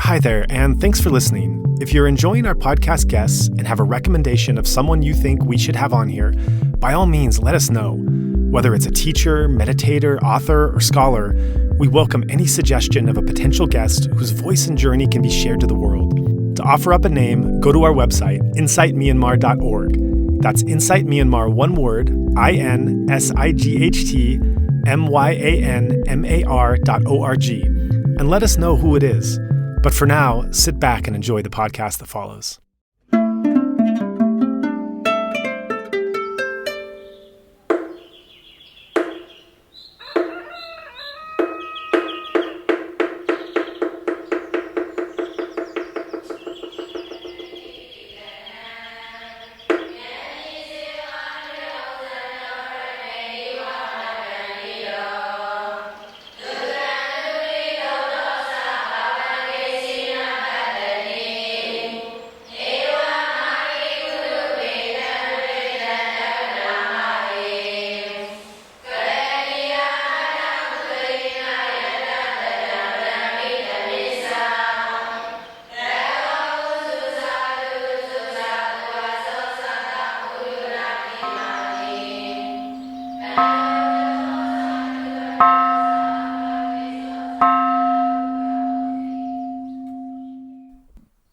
Hi there, and thanks for listening. If you're enjoying our podcast guests and have a recommendation of someone you think we should have on here, by all means, let us know. Whether it's a teacher, meditator, author, or scholar, we welcome any suggestion of a potential guest whose voice and journey can be shared to the world. To offer up a name, go to our website, insightmyanmar.org. That's Insight Myanmar, one word, INSIGHTMYANMAR.org, and let us know who it is. But for now, sit back and enjoy the podcast that follows.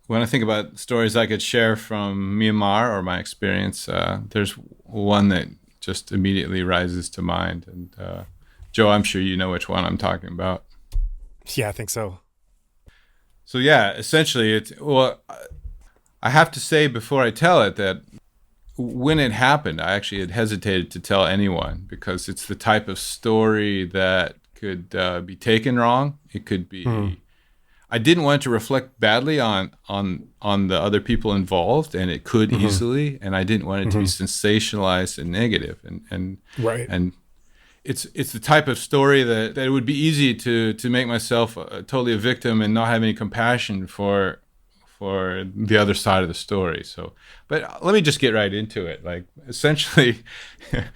When I think about stories I could share from Myanmar or my experience, there's one that just immediately rises to mind. And Joe, I'm sure you know which one I'm talking about. Yeah, I think so. So yeah, essentially, I have to say before I tell it that when it happened, I actually had hesitated to tell anyone because it's the type of story that could be taken wrong. It could be... I didn't want to reflect badly on the other people involved, and it could easily, and I didn't want it to be sensationalized and negative. And right. And it's the type of story that it would be easy to make myself totally a victim and not have any compassion for the other side of the story. So, but let me just get right into it. Like essentially, I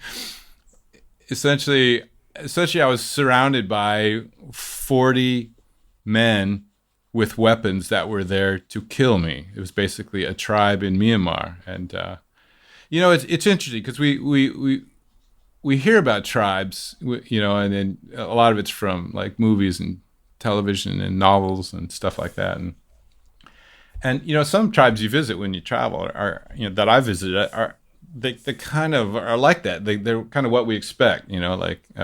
was surrounded by 40 men with weapons that were there to kill me. It was basically a tribe in Myanmar, and it's interesting because we hear about tribes, and then a lot of it's from like movies and television and novels and stuff like that, and some tribes you visit when you travel are that I visited are they kind of are like that. They're kind of what we expect, it's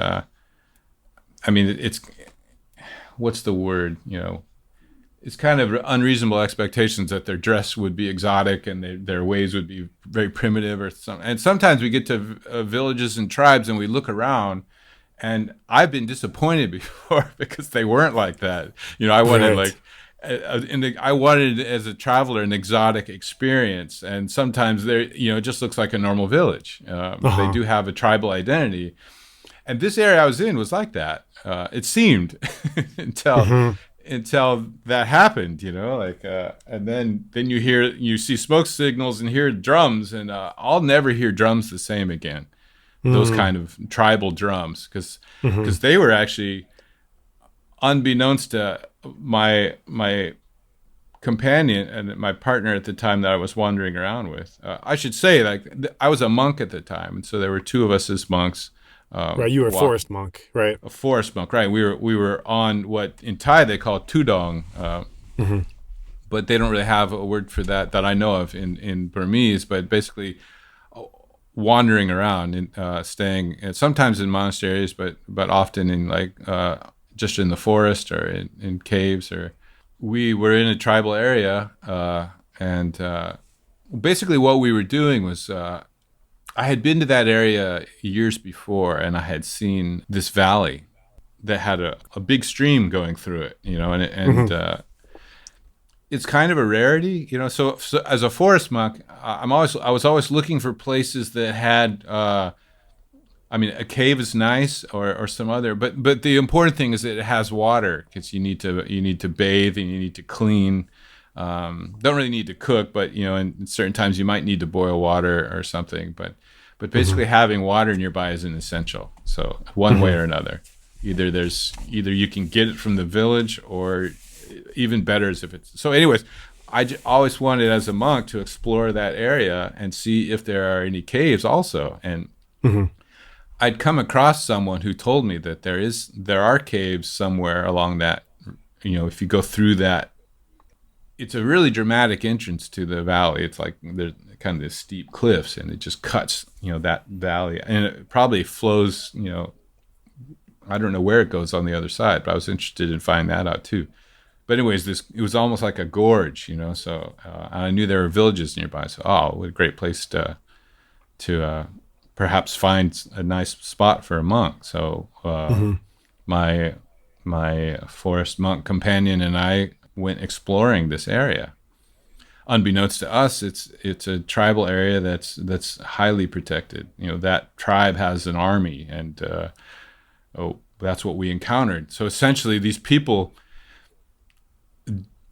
what's the word, it's kind of unreasonable expectations that their dress would be exotic and their ways would be very primitive or something. And sometimes we get to villages and tribes and we look around, and I've been disappointed before because they weren't like that. I wanted I wanted as a traveler an exotic experience, and sometimes it just looks like a normal village. They do have a tribal identity, and this area I was in was like that. It seemed until that happened, and then you see smoke signals and hear drums, and I'll never hear drums the same again. Those kind of tribal drums, because they were actually, unbeknownst to my companion and my partner at the time that I was wandering around with. I should say, I was a monk at the time, and so there were two of us as monks. Right, you were a forest monk, right? A forest monk, right? We were on what in Thai they call tudong, but they don't really have a word for that I know of in Burmese. But basically, wandering around and staying sometimes in monasteries, but often in just in the forest or in caves. Or we were in a tribal area, and basically what we were doing was. I had been to that area years before, and I had seen this valley that had a big stream going through it, and it's kind of a rarity, So as a forest monk, I was always looking for places that had, a cave is nice or some other, but the important thing is that it has water, because you need to bathe and you need to clean. Don't really need to cook, but in certain times you might need to boil water or something. But basically, having water nearby is an essential. So one way or another, either you can get it from the village, or even better is if it's so. Anyways, always wanted as a monk to explore that area and see if there are any caves also. And I'd come across someone who told me that there are caves somewhere along that. If you go through that, it's a really dramatic entrance to the valley. It's like there's kind of this steep cliffs, and it just cuts, that valley, and it probably flows, I don't know where it goes on the other side, but I was interested in finding that out too. But anyways, it was almost like a gorge, so I knew there were villages nearby. So, what a great place to perhaps find a nice spot for a monk. So my forest monk companion and I went exploring this area. Unbeknownst to us, it's a tribal area that's highly protected. That tribe has an army, and that's what we encountered. So essentially, these people,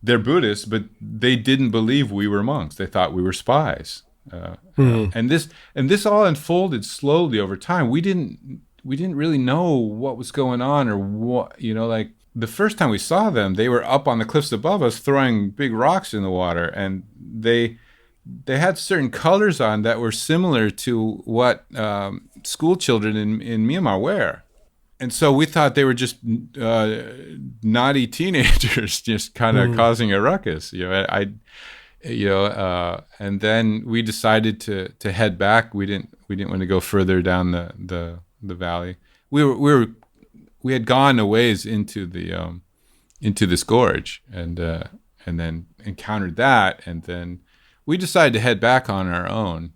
they're Buddhists, but they didn't believe we were monks. They thought we were spies. And this all unfolded slowly over time. We didn't really know what was going on, or what, like the first time we saw them, they were up on the cliffs above us throwing big rocks in the water, and they had certain colors on that were similar to what school children in Myanmar wear. And so we thought they were just naughty teenagers, just kind of causing a ruckus. And then we decided to head back. We didn't want to go further down the valley. We had gone a ways into this gorge, and then encountered that, and then we decided to head back on our own.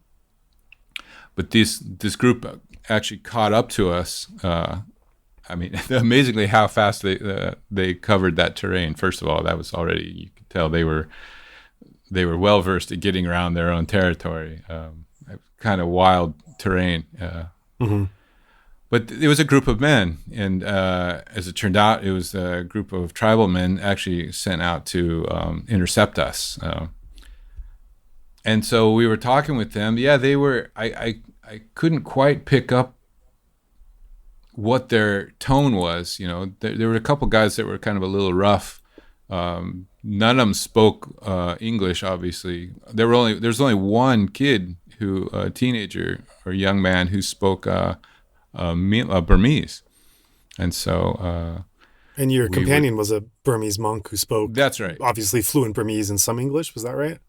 But this group actually caught up to us. Amazingly how fast they covered that terrain. First of all, that was already, you could tell they were well versed at getting around their own territory, kind of wild terrain. But it was a group of men, and as it turned out, it was a group of tribal men actually sent out to intercept us. And so we were talking with them. Yeah, they were. I couldn't quite pick up what their tone was. There were a couple guys that were kind of a little rough. None of them spoke English, obviously. There was only one kid a teenager or young man who spoke Burmese. And so and your companion was a Burmese monk who spoke, that's right, obviously fluent Burmese and some English. Was that right?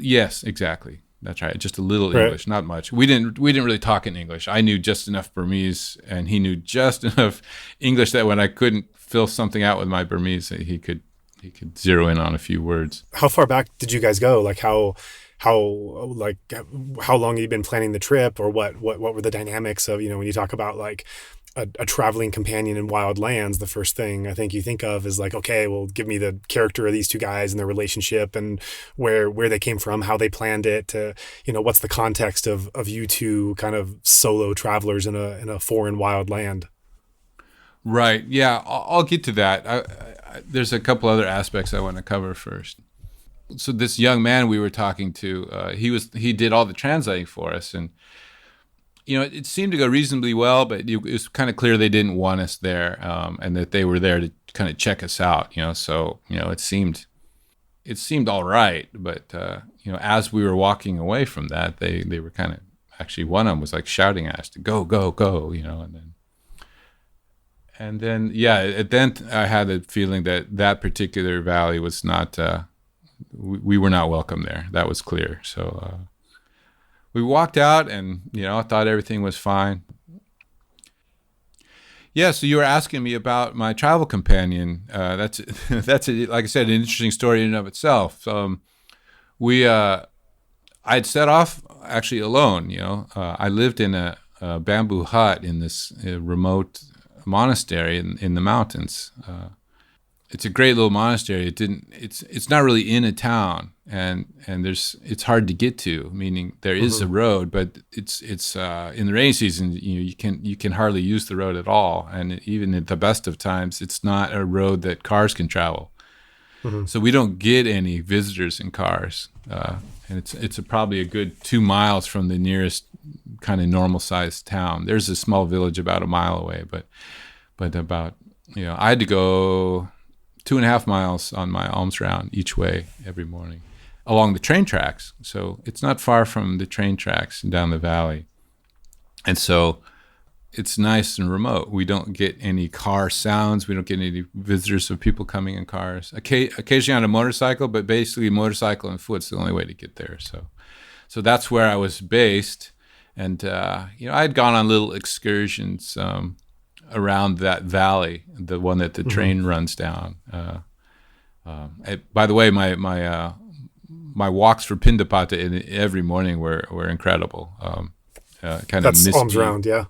Yes, exactly. That's right. Just a little English, not much. We didn't really talk in English. I knew just enough Burmese, and he knew just enough English that when I couldn't fill something out with my Burmese, he could zero in on a few words. How far back did you guys go? Like how long have you been planning the trip, or what were the dynamics of, when you talk about like a traveling companion in wild lands, the first thing I think you think of is like, okay, well, give me the character of these two guys and their relationship and where they came from, how they planned it, to, what's the context of you two kind of solo travelers in a foreign wild land. Right. Yeah, I'll get to that. There's a couple other aspects I want to cover first. So this young man we were talking to, he did all the translating for us, and it seemed to go reasonably well, but it was kind of clear they didn't want us there, and that they were there to kind of check us out. So it seemed all right, but as we were walking away from that, they were kind of, actually one of them was like shouting at us to go, and then then I had the feeling that particular valley was not. We were not welcome there. That was clear. So we walked out, and I thought everything was fine. Yeah. So you were asking me about my travel companion. That's like I said, an interesting story in and of itself. I'd set off actually alone. I lived in a bamboo hut in this remote monastery in the mountains. It's a great little monastery. It's not really in a town, and it's hard to get to. Meaning there is a road, but it's in the rainy season you can hardly use the road at all, and even at the best of times, it's not a road that cars can travel. So we don't get any visitors in cars, and it's probably a good 2 miles from the nearest kind of normal sized town. There's a small village about a mile away, but about I had to go 2.5 miles on my alms round each way every morning along the train tracks. So it's not far from the train tracks down the valley. And so it's nice and remote. We don't get any car sounds. We don't get any visitors of people coming in cars. Occasionally on a motorcycle, but basically motorcycle and foot's the only way to get there. So that's where I was based. And, I'd gone on little excursions around that valley, the one that the train runs down. By the way, my walks for Pindapata every morning were incredible. That's alms round, yeah.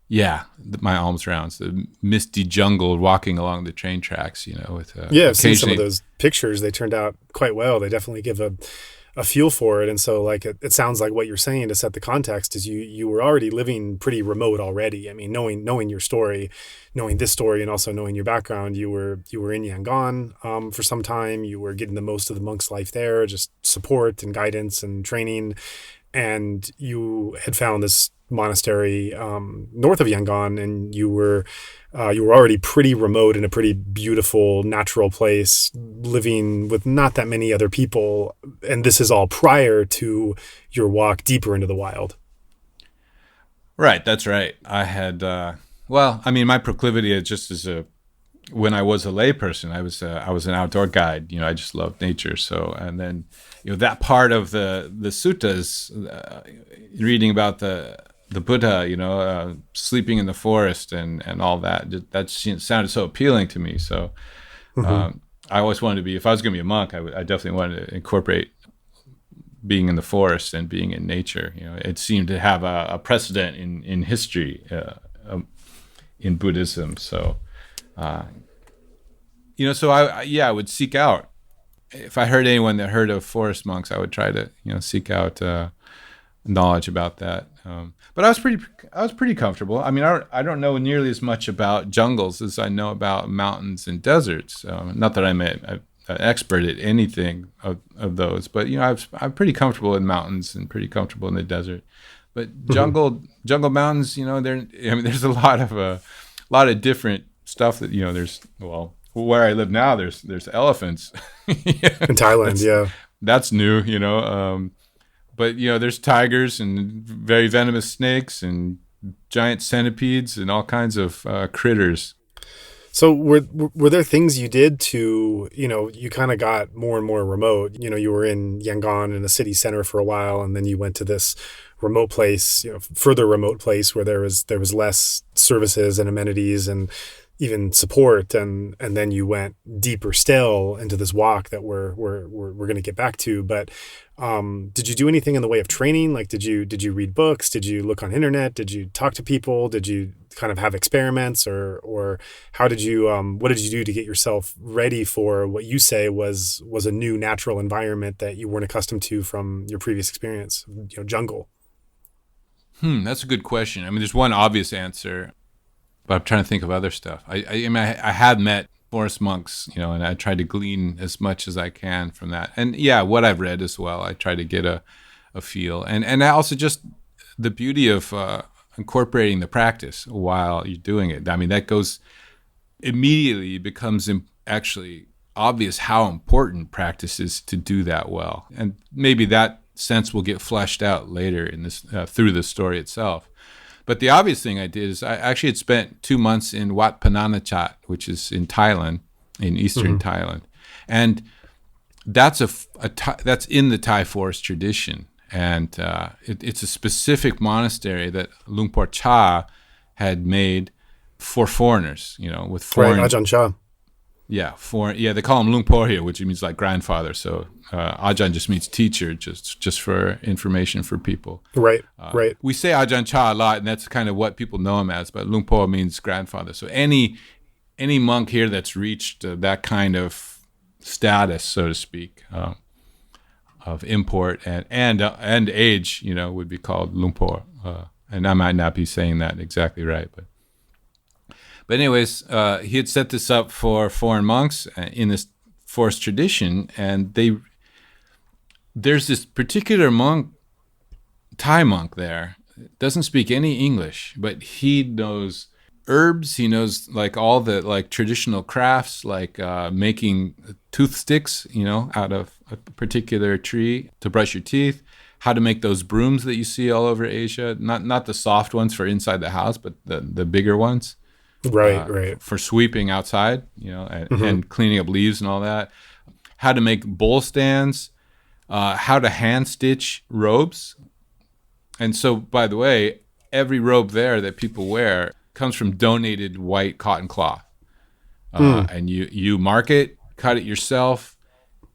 Yeah, my alms rounds, the misty jungle walking along the train tracks, with I've seen some of those pictures. They turned out quite well. They definitely give a feel for it. And so like it sounds like what you're saying, to set the context, is you were already living pretty remote already. I mean, knowing your story, knowing this story, and also knowing your background, you were in Yangon for some time. You were getting the most of the monk's life there, just support and guidance and training. And you had found this monastery north of Yangon, and you were already pretty remote in a pretty beautiful natural place, living with not that many other people. And this is all prior to your walk deeper into the wild. Right, that's right. I had my proclivity just when I was a layperson, I was an outdoor guide. I just loved nature. So, and then that part of the suttas, reading about the Buddha, sleeping in the forest and all that sounded so appealing to me. So I always wanted to be, if I was going to be a monk, I definitely wanted to incorporate being in the forest and being in nature. It seemed to have a precedent in history in Buddhism. So, so I would seek out, if I heard anyone that heard of forest monks, I would try to, seek out knowledge about that. But I was pretty comfortable. I mean, I don't know nearly as much about jungles as I know about mountains and deserts. Not that I'm an expert at anything of those, but I'm pretty comfortable in mountains and pretty comfortable in the desert. But jungle mountains, there's a lot of different stuff that there's where I live now. There's elephants in Thailand, that's new, But there's tigers and very venomous snakes and giant centipedes and all kinds of critters. So were there things you did to, you kind of got more and more remote? You were in Yangon in a city center for a while, and then you went to this remote place, further remote place where there was less services and amenities and even support, and then you went deeper still into this walk that we're going to get back to. But did you do anything in the way of training? Like, did you read books? Did you look on internet? Did you talk to people? Did you kind of have experiments, or how did you what did you do to get yourself ready for what you say was a new natural environment that you weren't accustomed to from your previous experience, jungle? That's a good question. I mean, there's one obvious answer, but I'm trying to think of other stuff. I had met forest monks, and I tried to glean as much as I can from that. And what I've read as well, I try to get a feel. And also just the beauty of incorporating the practice while you're doing it. I mean, that goes immediately, becomes actually obvious how important practice is to do that well. And maybe that sense will get fleshed out later in this through the story itself. But the obvious thing I did is I actually had spent 2 months in Wat Pananachat, which is in Thailand, in eastern Thailand, and that's that's in the Thai forest tradition, and it's a specific monastery that Luang Por Cha had made for foreigners, with foreign. Right, Ajahn Chah. Yeah, they call him Luang Por here, which means like grandfather. So Ajahn just means teacher, just for information for people. Right, right. We say Ajahn Chah a lot, and that's kind of what people know him as. But Luang Por means grandfather. So any monk here that's reached that kind of status, so to speak, of import and age, would be called Luang Por. And I might not be saying that exactly right, But anyways, he had set this up for foreign monks in this forest tradition, and there's this particular monk, Thai monk there, doesn't speak any English, but he knows herbs. He knows like all the like traditional crafts, like making toothsticks, out of a particular tree to brush your teeth. How to make those brooms that you see all over Asia, not the soft ones for inside the house, but the bigger ones. Right. For sweeping outside, and cleaning up leaves and all that. How to make bowl stands, how to hand stitch robes. And so, by the way, every robe there that people wear comes from donated white cotton cloth. And you mark it, cut it yourself.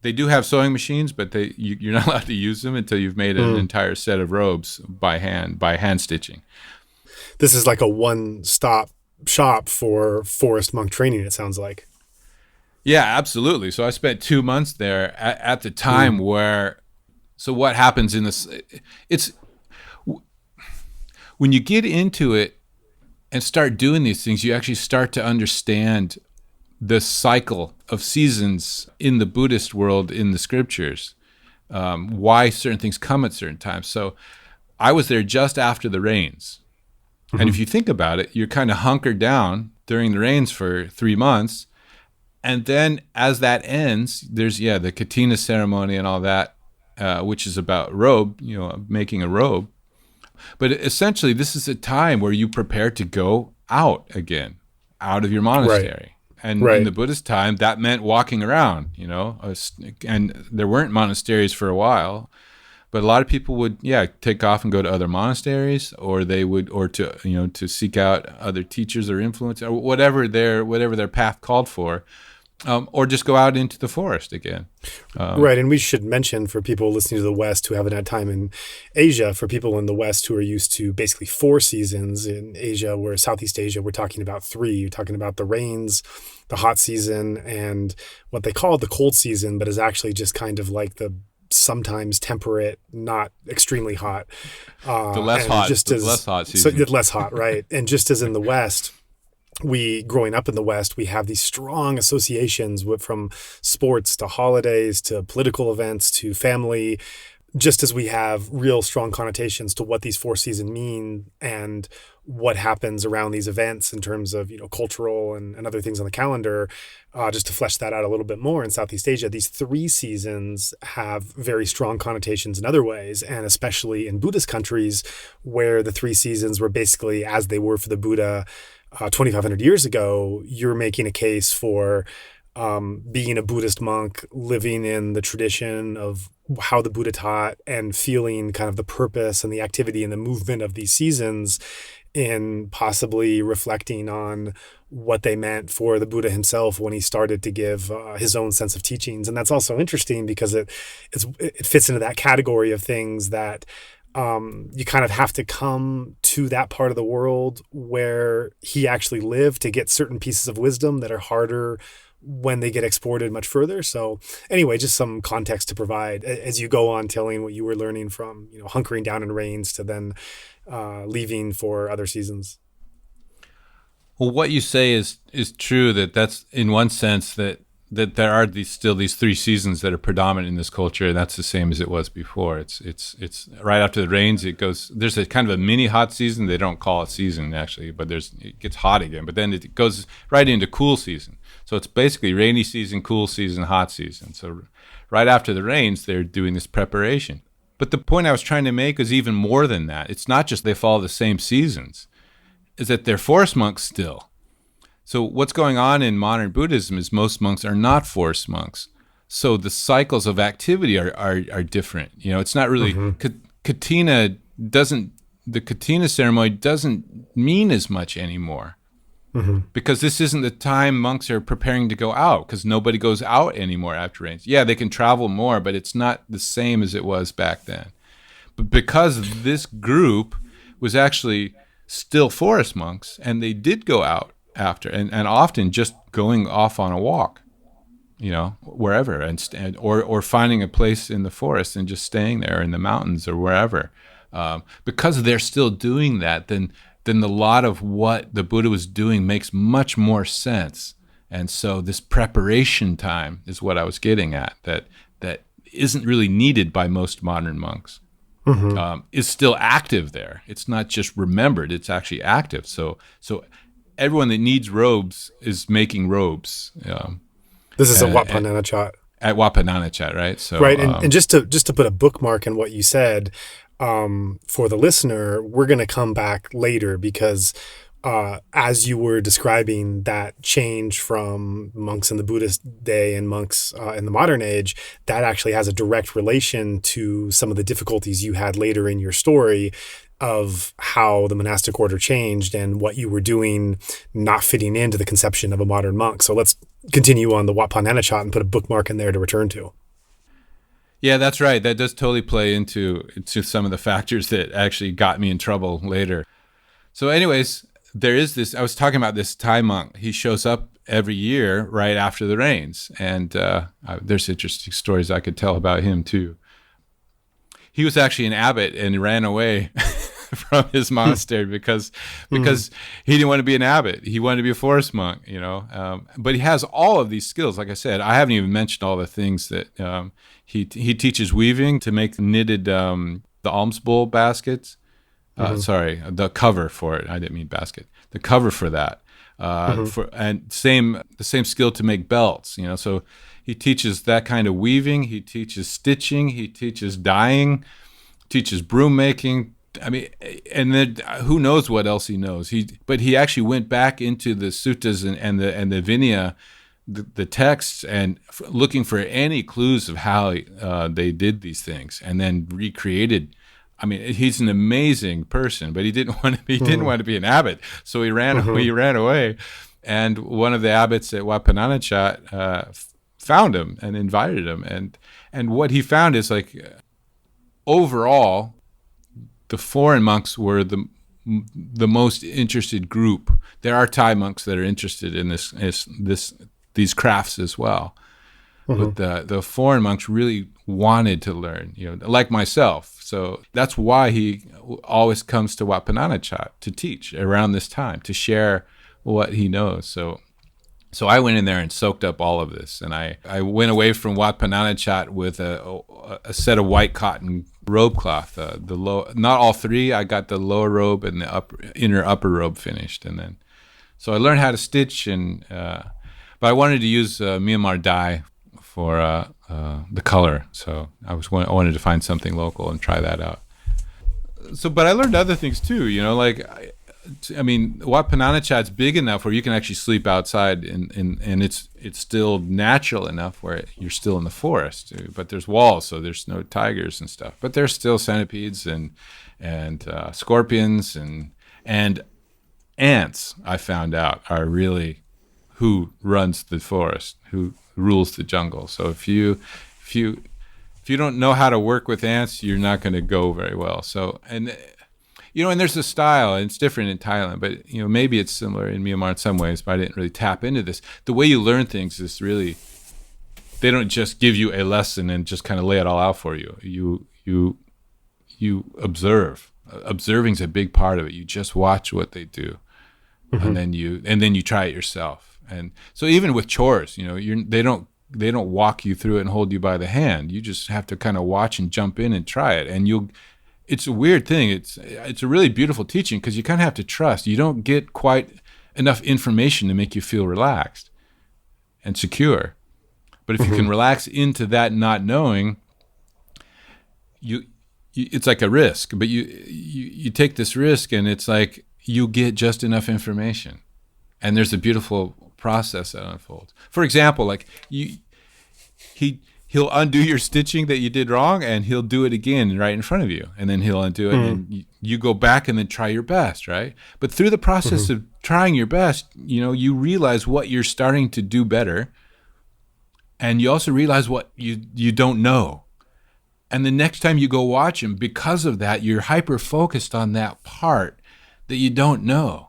They do have sewing machines, but you're not allowed to use them until you've made an entire set of robes by hand stitching. This is like a one-stop shop for forest monk training, it sounds like. Yeah, absolutely. So I spent 2 months there at the time where, so what happens in this, it's, when you get into it and start doing these things, you actually start to understand the cycle of seasons in the Buddhist world, in the scriptures, why certain things come at certain times. So I was there just after the rains. And if you think about it, you're kind of hunkered down during the rains for 3 months. And then as that ends, there's, the katina ceremony and all that, which is about robe, making a robe. But essentially, this is a time where you prepare to go out again, out of your monastery. Right. And in the Buddhist time, that meant walking around, and there weren't monasteries for a while. But a lot of people would, take off and go to other monasteries, or they would, or to seek out other teachers or influence, or whatever their path called for, or just go out into the forest again. Right, and we should mention for people listening to the West who haven't had time in Asia, for people in the West who are used to basically 4 seasons in Asia, where Southeast Asia, we're talking about 3. You're talking about the rains, the hot season, and what they call the cold season, but is actually just kind of like the sometimes temperate, not extremely hot. The less hot season. So less hot, right. And just as in the West, growing up in the West, we have these strong associations from sports to holidays to political events to family, just as we have real strong connotations to what these 4 seasons mean and what happens around these events in terms of, cultural and other things on the calendar. Just to flesh that out a little bit more, in Southeast Asia, these 3 seasons have very strong connotations in other ways, and especially in Buddhist countries where the 3 seasons were basically as they were for the Buddha 2,500 years ago. You're making a case for being a Buddhist monk, living in the tradition of how the Buddha taught, and feeling kind of the purpose and the activity and the movement of these seasons, in possibly reflecting on what they meant for the Buddha himself when he started to give his own sense of teachings. And that's also interesting because it fits into that category of things that you kind of have to come to that part of the world where he actually lived to get certain pieces of wisdom that are harder when they get exported much further. So anyway, just some context to provide as you go on telling what you were learning from, hunkering down in rains to then leaving for other seasons. Well, what you say is true, that's in one sense that there are these 3 seasons that are predominant in this culture, and that's the same as it was before. It's right after the rains, there's a kind of a mini hot season. They don't call it season actually, but it gets hot again, but then it goes right into cool season. So it's basically rainy season, cool season, hot season. So right after the rains, they're doing this preparation. But the point I was trying to make is even more than that. It's not just they follow the same seasons, is that they're forest monks still. So what's going on in modern Buddhism is most monks are not forest monks. So the cycles of activity are different. It's not really, the katina ceremony doesn't mean as much anymore. Because this isn't the time monks are preparing to go out, because nobody goes out anymore after rains. Yeah, they can travel more, but it's not the same as it was back then. But because this group was actually still forest monks, and they did go out after, and often just going off on a walk, wherever, or finding a place in the forest and just staying there in the mountains or wherever. Because they're still doing that, then the lot of what the Buddha was doing makes much more sense. And so this preparation time is what I was getting at, that isn't really needed by most modern monks. Is still active there. It's not just remembered, it's actually active. So everyone that needs robes is making robes. This is at Wat Pah Nanachat. At Wat Pah Nanachat, right? So right, and just to put a bookmark in what you said, for the listener, we're going to come back later because as you were describing that change from monks in the Buddhist day and monks in the modern age, that actually has a direct relation to some of the difficulties you had later in your story of how the monastic order changed and what you were doing not fitting into the conception of a modern monk. So let's continue on the Wat Pah Nanachat and put a bookmark in there to return to. Yeah, that's right. That does totally play into some of the factors that actually got me in trouble later. So anyways, there is this, I was talking about this Thai monk. He shows up every year right after the rains. And there's interesting stories I could tell about him too. He was actually an abbot and ran away from his monastery because he didn't want to be an abbot. He wanted to be a forest monk, but he has all of these skills. Like I said, I haven't even mentioned all the things that he teaches weaving to make knitted the alms bowl baskets. Sorry, the cover for it. I didn't mean basket. The cover for that. The same skill to make belts. So he teaches that kind of weaving. He teaches stitching. He teaches dyeing. Teaches broom making. I mean, and then who knows what else he knows? But he actually went back into the suttas and the Vinaya, the texts, and looking for any clues of how they did these things, and then recreated. I mean, he's an amazing person, but he didn't want to be an abbot, so he ran away. And one of the abbots at Wat Pah Nanachat found him and invited him, and what he found is like overall, the foreign monks were the most interested group. There are Thai monks that are interested in these crafts as well. But the foreign monks really wanted to learn, like myself. So that's why he always comes to Wat Pah Nanachat to teach around this time, to share what he knows. So I went in there and soaked up all of this. And I went away from Wat Pah Nanachat with a set of white cotton robe cloth. Not all three. I got the lower robe and the inner upper robe finished. And then, so I learned how to stitch, but I wanted to use Myanmar dye for the color. So I wanted to find something local and try that out. So, but I learned other things too, I mean, Wat Pah Nanachat's big enough where you can actually sleep outside, and it's still natural enough where you're still in the forest. But there's walls, so there's no tigers and stuff. But there's still centipedes and scorpions and ants. I found out are really who runs the forest, who rules the jungle. So if you don't know how to work with ants, you're not going to go very well. So and there's a style, and it's different in Thailand, but maybe it's similar in Myanmar in some ways. But I didn't really tap into this. The way you learn things is really, they don't just give you a lesson and just kind of lay it all out for you. You observe. Observing's a big part of it. You just watch what they do, and then you try it yourself. And so even with chores, they don't walk you through it and hold you by the hand. You just have to kind of watch and jump in and try it. And it's a weird thing. It's a really beautiful teaching because you kind of have to trust. You don't get quite enough information to make you feel relaxed and secure. But if you can relax into that not knowing, it's like a risk. But you take this risk, and it's like you get just enough information. And there's a beautiful process that unfolds. For example, like he'll undo your stitching that you did wrong, and he'll do it again right in front of you, and then he'll undo it, and you go back and then try your best, right? But through the process of trying your best, you realize what you're starting to do better, and you also realize what you don't know. And the next time you go watch him, because of that, you're hyper focused on that part that you don't know.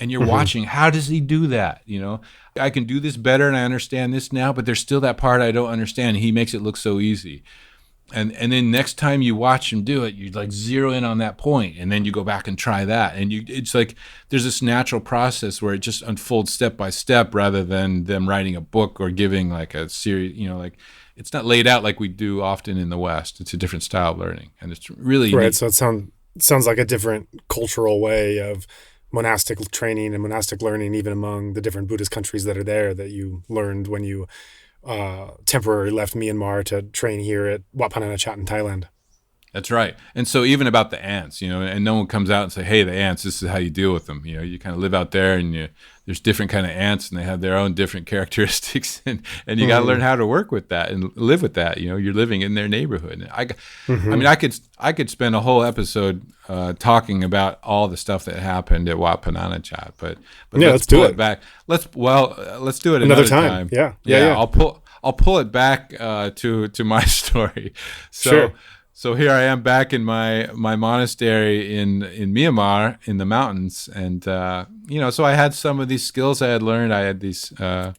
And you're watching, how does he do that? I can do this better and I understand this now, but there's still that part I don't understand. He makes it look so easy. And then next time you watch him do it, you like zero in on that point, and then you go back and try that. And it's like there's this natural process where it just unfolds step by step rather than them writing a book or giving like a series, like it's not laid out like we do often in the West. It's a different style of learning. And it's really right. So it sounds like a different cultural way of monastic training and monastic learning, even among the different Buddhist countries that are there, that you learned when you temporarily left Myanmar to train here at Wat Pah Nanachat in Thailand. That's right. And so even about the ants, and no one comes out and say, hey, the ants, this is how you deal with them. You kind of live out there and there's different kind of ants and they have their own different characteristics and you got to learn how to work with that and live with that. You're living in their neighborhood. I mean, I could spend a whole episode talking about all the stuff that happened at Wat Pah Nanachat, but let's pull it back. Let's do it another time. Yeah. I'll pull it back to my story. So here I am back in my monastery in Myanmar in the mountains, and so I had some of these skills I had learned. I had these, and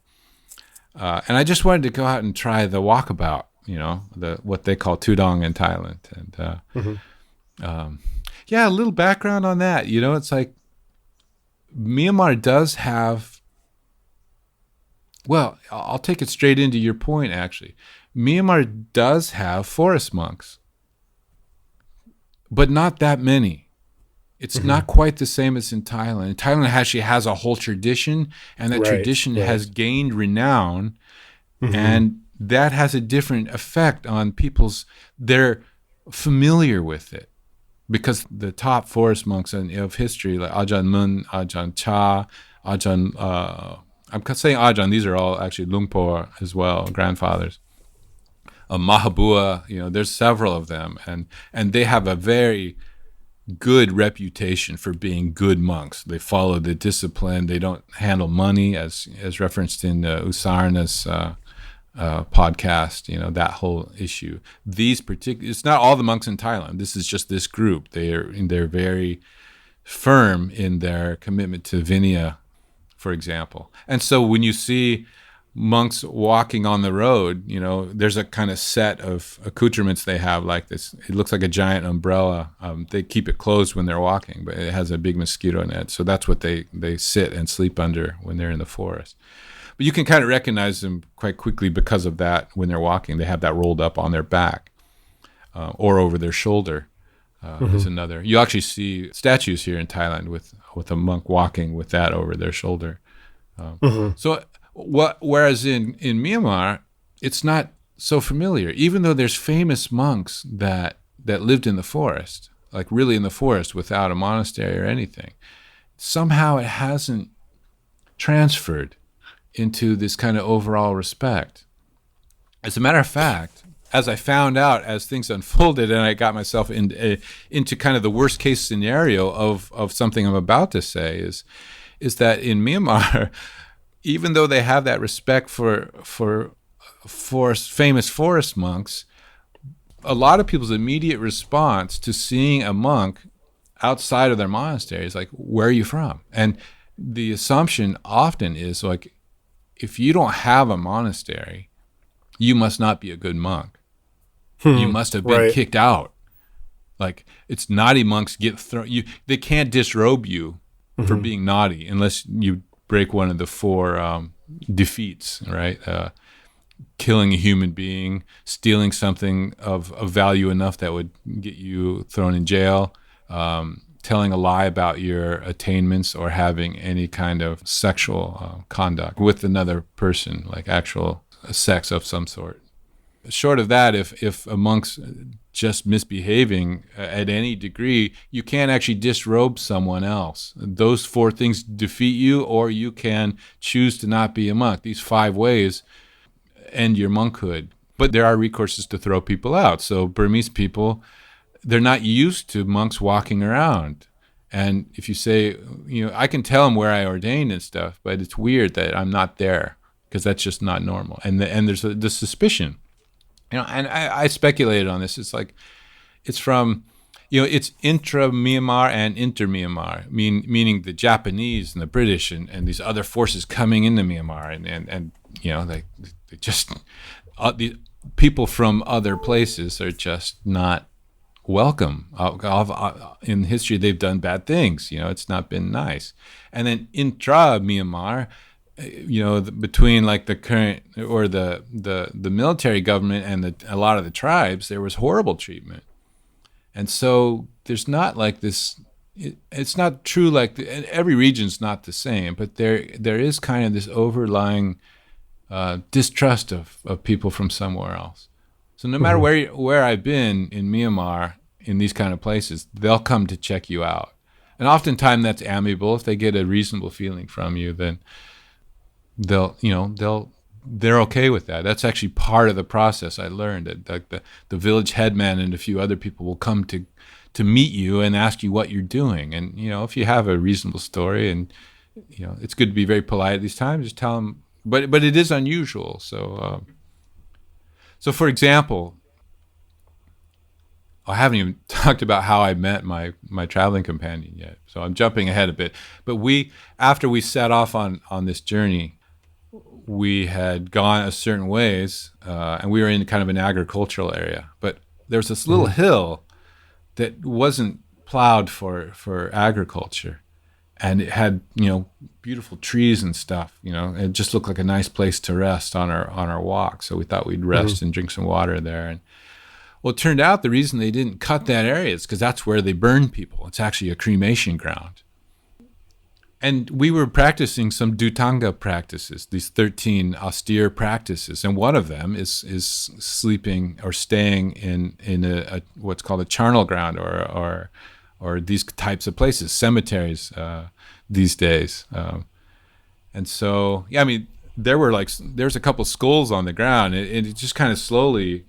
I just wanted to go out and try the walkabout. What they call tudong in Thailand, and a little background on that. It's like Myanmar does have. Well, I'll take it straight into your point. Actually, Myanmar does have forest monks. But not that many. It's not quite the same as in Thailand. Thailand actually has a whole tradition, and that tradition has gained renown, and that has a different effect on they're familiar with it. Because the top forest monks of history, like Ajahn Mun, Ajahn Cha, Ajahn, I'm saying Ajahn, these are all actually Lungpo as well, grandfathers. Mahabua, there's several of them, and they have a very good reputation for being good monks. They follow the discipline. They don't handle money, as referenced in Usarna's podcast. That whole issue. It's not all the monks in Thailand. This is just this group. They're very firm in their commitment to Vinaya, for example. And so when you see monks walking on the road, there's a kind of set of accoutrements they have like this. It looks like a giant umbrella. They keep it closed when they're walking, but it has a big mosquito net. So that's what they sit and sleep under when they're in the forest. But you can kind of recognize them quite quickly because of that. When they're walking, they have that rolled up on their back or over their shoulder. Is another. You actually see statues here in Thailand with a monk walking with that over their shoulder. Whereas in Myanmar, it's not so familiar. Even though there's famous monks that lived in the forest, like really in the forest without a monastery or anything, somehow it hasn't transferred into this kind of overall respect. As a matter of fact, as I found out as things unfolded and I got myself into kind of the worst case scenario of something I'm about to say is that in Myanmar, even though they have that respect for famous forest monks, a lot of people's immediate response to seeing a monk outside of their monastery is like, where are you from? And the assumption often is like, if you don't have a monastery, you must not be a good monk. You must have been kicked out. Like, it's naughty monks get thrown. They can't disrobe you for being naughty unless you break one of the four defeats, right? Killing a human being, stealing something of value enough that would get you thrown in jail, telling a lie about your attainments, or having any kind of sexual conduct with another person, like actual sex of some sort. Short of that, if a monk's just misbehaving at any degree, you can't actually disrobe someone else. Those four things defeat you, or you can choose to not be a monk. These 5 ways end your monkhood. But there are recourses to throw people out. So Burmese people, they're not used to monks walking around. And if you say, I can tell them where I ordained and stuff, but it's weird that I'm not there, because that's just not normal. And there's the suspicion. And I speculated on this. It's like, it's from, it's intra-Myanmar and inter-Myanmar, meaning the Japanese and the British and these other forces coming into Myanmar. And they just, the people from other places are just not welcome. In history, they've done bad things. It's not been nice. And then intra-Myanmar, between like the current or the military government and a lot of the tribes, there was horrible treatment. And so there's not like this, it's not true. Like every region's not the same, but there is kind of this overlying distrust of people from somewhere else. So no matter where I've been in Myanmar, in these kind of places, they'll come to check you out. And oftentimes that's amiable. If they get a reasonable feeling from you, then they're okay with that. That's actually part of the process. I learned that like the village headman and a few other people will come to meet you and ask you what you're doing. And, if you have a reasonable story, and, it's good to be very polite at these times, just tell them, but it is unusual. So for example, I haven't even talked about how I met my traveling companion yet. So I'm jumping ahead a bit. But after we set off on this journey, we had gone a certain ways, and we were in kind of an agricultural area. But there's this little hill that wasn't plowed for agriculture, and it had beautiful trees and stuff. It just looked like a nice place to rest on our walk. So we thought we'd rest and drink some water there. And well, it turned out the reason they didn't cut that area is because that's where they burn people. It's actually a cremation ground. And we were practicing some Dutanga practices, these 13 austere practices. And one of them is sleeping or staying in a what's called a charnel ground or these types of places, cemeteries these days. And so, there's a couple skulls on the ground. It just kind of slowly,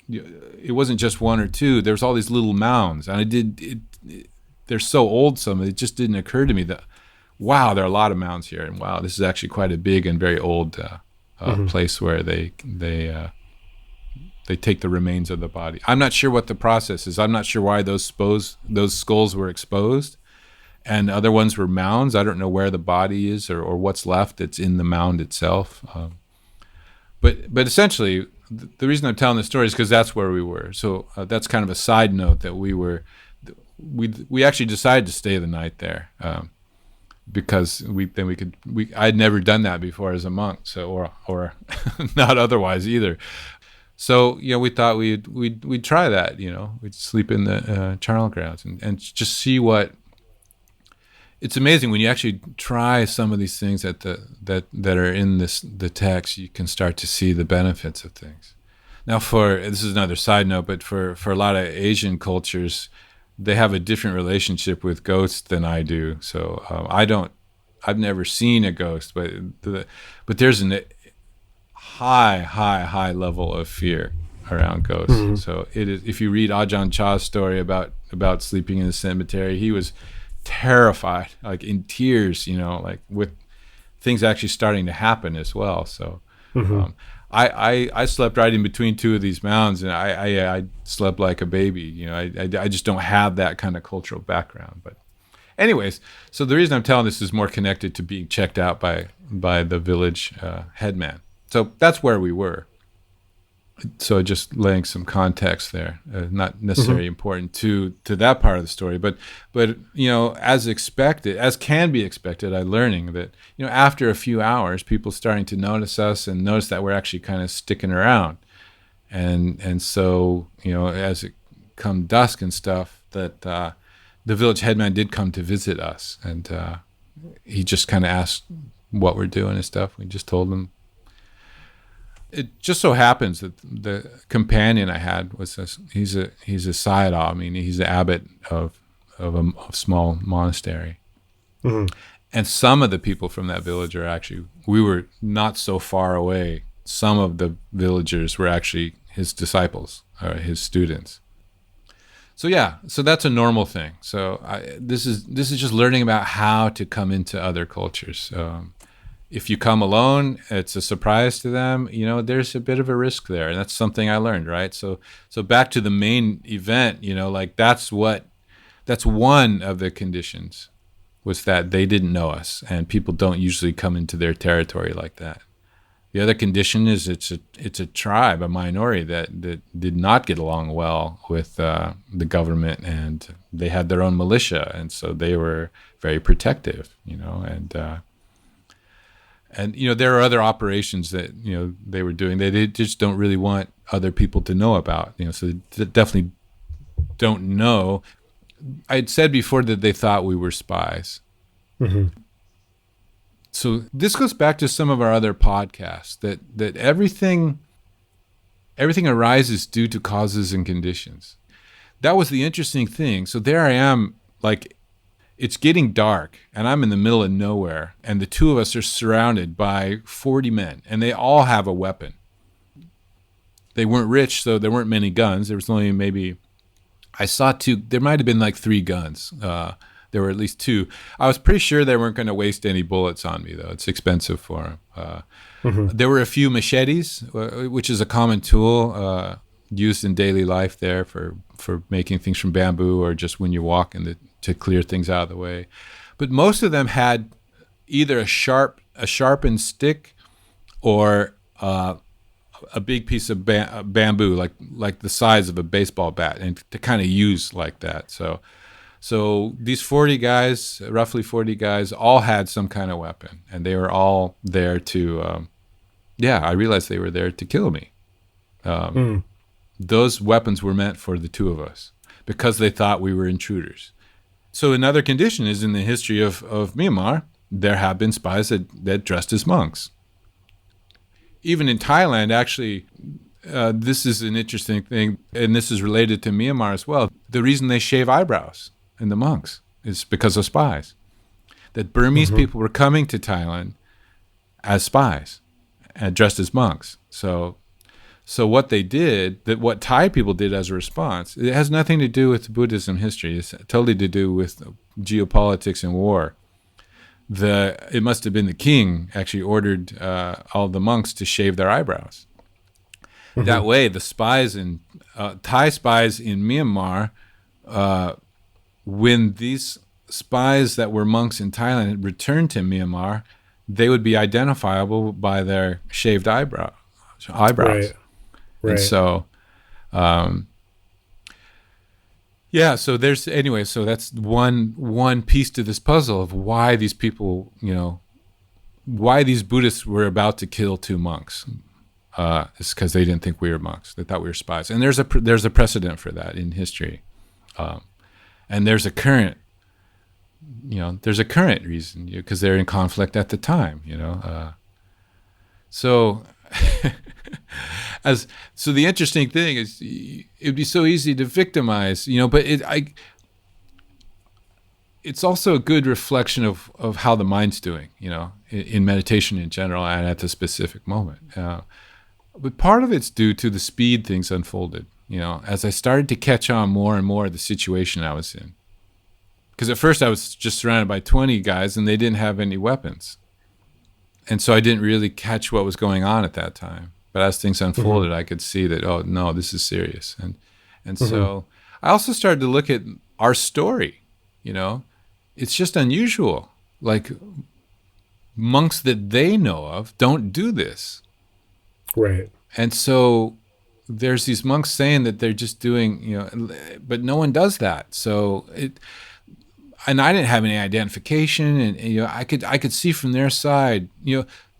it wasn't just one or two. There's all these little mounds. And they're so old, some of it just didn't occur to me that, wow, there are a lot of mounds here, and wow, this is actually quite a big and very old place where they take the remains of the body. I'm not sure what the process is. I'm not sure why those skulls were exposed, and other ones were mounds. I don't know where the body is or what's left that's in the mound itself. But essentially, the reason I'm telling this story is because that's where we were. So that's kind of a side note that we actually decided to stay the night there. Because I'd never done that before as a monk, so or not otherwise either. So we thought we'd try that. We'd sleep in the charnel grounds and just see what. It's amazing when you actually try some of these things that are in the text. You can start to see the benefits of things. Now, this is another side note, but for a lot of Asian cultures, they have a different relationship with ghosts than I do. So I've never seen a ghost, but there's a high level of fear around ghosts. So it is. If you read Ajahn Chah's story about sleeping in the cemetery, he was terrified, like in tears, like with things actually starting to happen as well. So I slept right in between two of these mounds, and I slept like a baby. I just don't have that kind of cultural background. But anyways, so the reason I'm telling this is more connected to being checked out by the village headman. So that's where we were. So just laying some context there, not necessarily important to that part of the story, but as expected, as can be expected, I'm learning that after a few hours, people starting to notice us and notice that we're actually kind of sticking around, and so as it come dusk and stuff, that the village headman did come to visit us, and he just kind of asked what we're doing and stuff. We just told him. It just so happens that the companion I had was he's a Sayadaw. I mean, he's the abbot of a small monastery. And some of the people from that village we were not so far away. Some of the villagers were actually his disciples, or his students. So that's a normal thing. So this is just learning about how to come into other cultures. If you come alone, it's a surprise to them. There's a bit of a risk there, and that's something I learned, right? So back to the main event, that's one of the conditions, was that they didn't know us, and people don't usually come into their territory like that. The other condition is it's a tribe, a minority that did not get along well with the government, and they had their own militia, and so they were very protective, And there are other operations that they were doing. They just don't really want other people to know about. So they definitely don't know I'd said before that they thought we were spies. Mm-hmm. So this goes back to some of our other podcasts, that everything arises due to causes and conditions. That was the interesting thing. So there I am, like, it's getting dark, and I'm in the middle of nowhere, and the two of us are surrounded by 40 men, and they all have a weapon. They weren't rich, so there weren't many guns. There was only maybe, I saw two, there might have been like 3 guns. There were at least 2. I was pretty sure they weren't going to waste any bullets on me, though. It's expensive for them. There were a few machetes, which is a common tool used in daily life there for making things from bamboo, or just when you walk to clear things out of the way. But most of them had either a sharpened stick or a big piece of bamboo, like the size of a baseball bat, and to kind of use like that. So these 40 guys, roughly 40 guys, all had some kind of weapon, and they were all there to, I realized they were there to kill me. Those weapons were meant for the 2 of us because they thought we were intruders. So another condition is, in the history of Myanmar, there have been spies that dressed as monks. Even in Thailand, actually, this is an interesting thing, and this is related to Myanmar as well. The reason they shave eyebrows in the monks is because of spies. That Burmese people were coming to Thailand as spies and dressed as monks. So what they did, what Thai people did as a response, it has nothing to do with Buddhism history. It's totally to do with geopolitics and war. It must have been the king actually ordered all the monks to shave their eyebrows. That way, the spies Thai spies in Myanmar, when these spies that were monks in Thailand returned to Myanmar, they would be identifiable by their shaved eyebrows. Right. And so, so that's one piece to this puzzle of why these people, why these Buddhists were about to kill 2 monks. It's because they didn't think we were monks. They thought we were spies. And there's a precedent for that in history. And there's a current reason, because they're in conflict at the time, So the interesting thing is, it'd be so easy to victimize, but it's also a good reflection of how the mind's doing, in meditation in general and at the specific moment. But part of it's due to the speed things unfolded, as I started to catch on more and more of the situation I was in. Because at first I was just surrounded by 20 guys and they didn't have any weapons. And so I didn't really catch what was going on at that time. But as things unfolded, I could see that, oh, no, this is serious. And so I also started to look at our story, It's just unusual. Like, monks that they know of don't do this. Right. And so there's these monks saying that they're just doing, but no one does that. So and I didn't have any identification, and I could see from their side,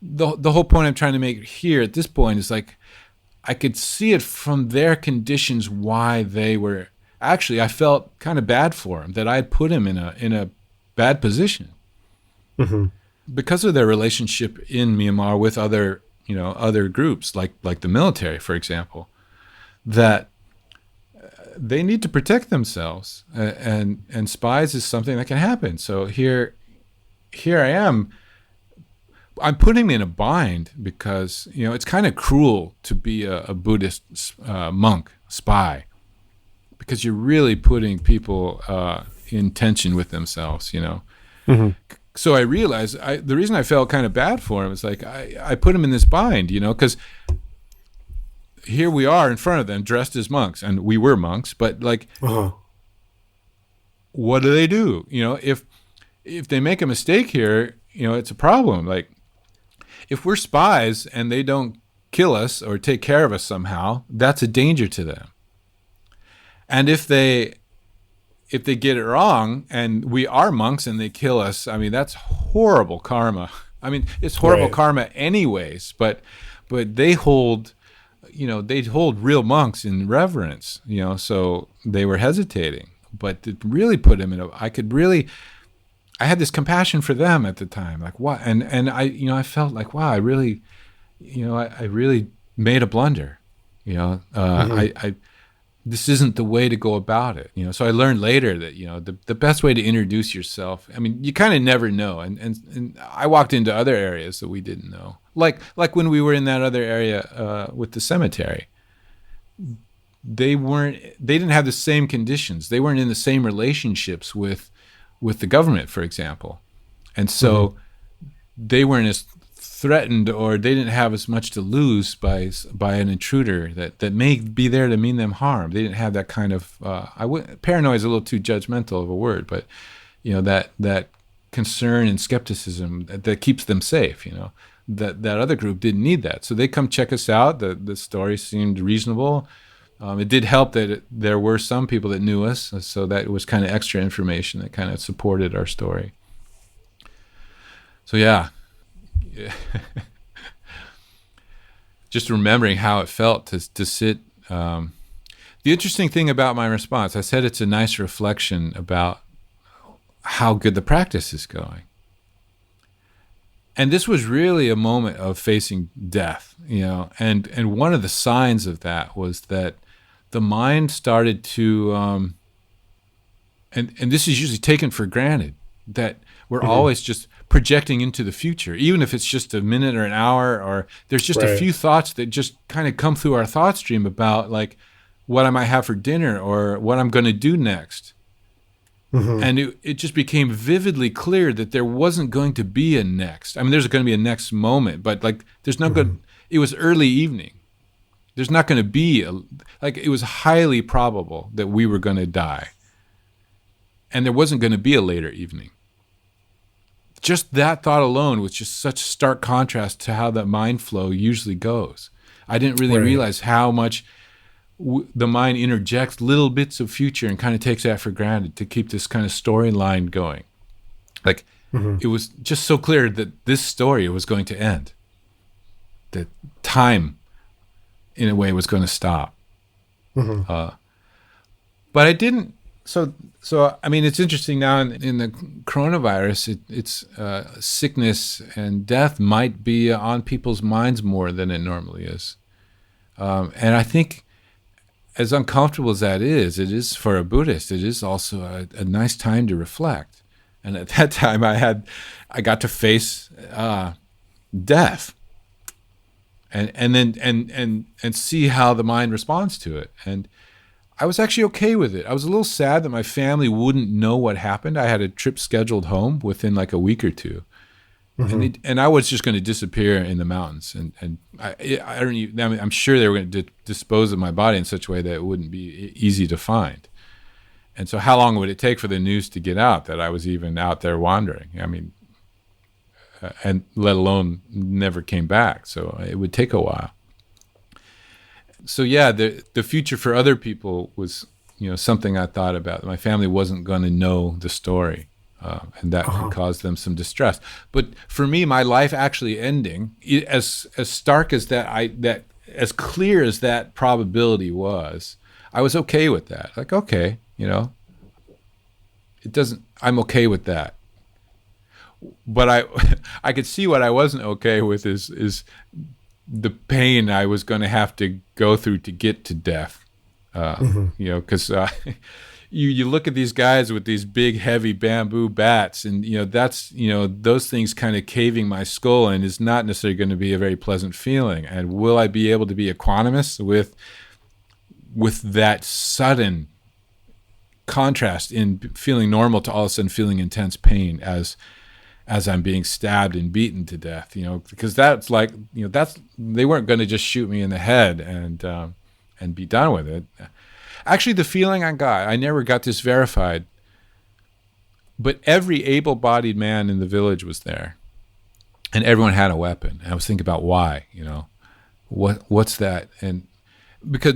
the whole point I'm trying to make here at this point is, like, I could see it from their conditions why they were actually, I felt kind of bad for them, that I had put him in a bad position because of their relationship in Myanmar with other groups like the military, for example, that they need to protect themselves, and spies is something that can happen. So here I am. I'm putting me in a bind because it's kind of cruel to be a Buddhist monk spy, because you're really putting people in tension with themselves. So I realized the reason I felt kind of bad for him is, like, I put him in this bind, because here we are in front of them dressed as monks, and we were monks, but, like, what do they do? If they make a mistake here, it's a problem. Like, if we're spies and they don't kill us or take care of us somehow, that's a danger to them. And if they get it wrong and we are monks and they kill us, I mean, that's horrible karma. I mean, it's horrible karma anyways, but they hold real monks in reverence, so they were hesitating. but it really put him in I had this compassion for them at the time, like what, and I felt like, wow, I really made a blunder, I this isn't the way to go about it, so I learned later that the best way to introduce yourself, I mean, you kind of never know, and I walked into other areas that we didn't know, like when we were in that other area with the cemetery. They didn't have the same conditions, they weren't in the same relationships with the government, for example. And so they weren't as threatened, or they didn't have as much to lose by an intruder that may be there to mean them harm. They didn't have that kind of, paranoia is a little too judgmental of a word, but that concern and skepticism that keeps them safe, that other group didn't need that. So they come check us out. The story seemed reasonable. It did help that there were some people that knew us, so that was kind of extra information that kind of supported our story. So yeah. Just remembering how it felt to sit. The interesting thing about my response, I said it's a nice reflection about how good the practice is going. And this was really a moment of facing death, and one of the signs of that was that the mind started to, and this is usually taken for granted, that we're always just projecting into the future, even if it's just a minute or an hour, or there's just a few thoughts that just kind of come through our thought stream about like what I might have for dinner or what I'm going to do next. And it just became vividly clear that there wasn't going to be a next. I mean, there's going to be a next moment, but like there's not going. It was early evening. There's not going to be it was highly probable that we were going to die, and there wasn't going to be a later evening. Just that thought alone was just such stark contrast to how that mind flow usually goes. I didn't really realize how much the mind interjects little bits of future and kind of takes that for granted to keep this kind of storyline going. Like it was just so clear that this story was going to end. That time, in a way, was going to stop. But I didn't. So I mean, it's interesting now in the coronavirus, it's sickness and death might be on people's minds more than it normally is. And I think, as uncomfortable as that is, it is for a Buddhist, it is also a nice time to reflect. And at that time, I got to face death, and see how the mind responds to it. And I was actually okay with it. I was a little sad that my family wouldn't know what happened. I had a trip scheduled home within like a week or two. And I was just going to disappear in the mountains, and I'm sure they were going to dispose of my body in such a way that it wouldn't be easy to find. And so, how long would it take for the news to get out that I was even out there wandering? I mean, and let alone never came back. So it would take a while. So yeah, the future for other people was something I thought about. My family wasn't going to know the story. And that could cause them some distress. But for me, my life actually ending, as stark as that as clear as that probability was, I was okay with that. Like, okay, I'm okay with that. But I could see what I wasn't okay with is the pain I was going to have to go through to get to death. Because you look at these guys with these big, heavy bamboo bats, and that's those things kind of caving my skull, and is not necessarily going to be a very pleasant feeling. And will I be able to be equanimous with that sudden contrast in feeling normal to all of a sudden feeling intense pain as I'm being stabbed and beaten to death? Because that's like they weren't going to just shoot me in the head and be done with it. Actually, the feeling I got, I never got this verified, but every able-bodied man in the village was there, and everyone had a weapon. And I was thinking about why, what's that? And because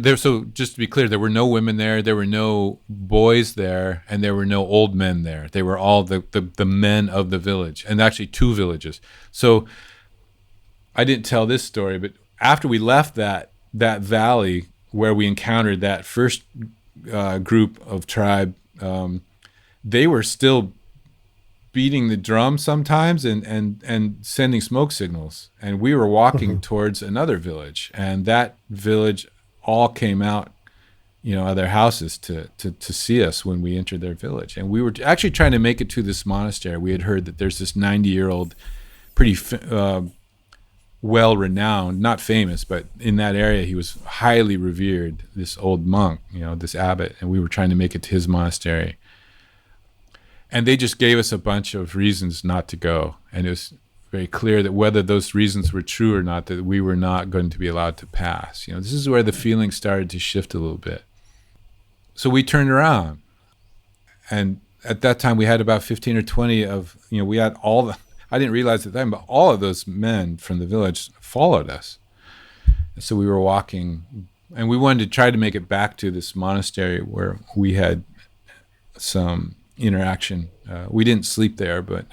just to be clear, there were no women there were no boys there, and there were no old men there. They were all the men of the village, and actually 2 villages. So I didn't tell this story, but after we left that valley where we encountered that first group of tribe they were still beating the drum sometimes and sending smoke signals. And we were walking towards another village, and that village all came out, of their houses to see us when we entered their village. And we were actually trying to make it to this monastery. We had heard that there's this 90-year-old, pretty well-renowned, not famous, but in that area he was highly revered, this old monk, this abbot, and we were trying to make it to his monastery. And they just gave us a bunch of reasons not to go. And it was very clear that whether those reasons were true or not, that we were not going to be allowed to pass. This is where the feeling started to shift a little bit. So we turned around, and at that time we had about 15 or 20 of, we had I didn't realize at the time, but all of those men from the village followed us. And so we were walking, and we wanted to try to make it back to this monastery where we had some interaction. We didn't sleep there, but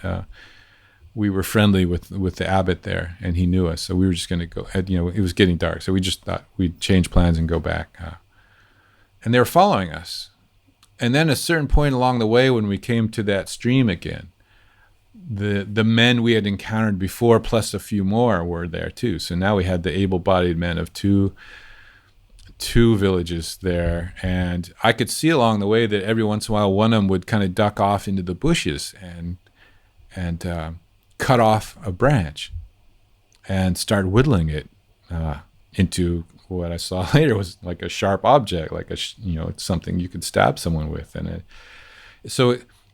we were friendly with the abbot there, and he knew us. So we were just going to go, it was getting dark. So we just thought we'd change plans and go back. And they were following us. And then at a certain point along the way, when we came to that stream again, the men we had encountered before, plus a few more, were there too. So now we had the able-bodied men of two villages there. And I could see along the way that every once in a while, one of them would kind of duck off into the bushes and cut off a branch and start whittling it into what I saw later was like a sharp object, like it's something you could stab someone with. And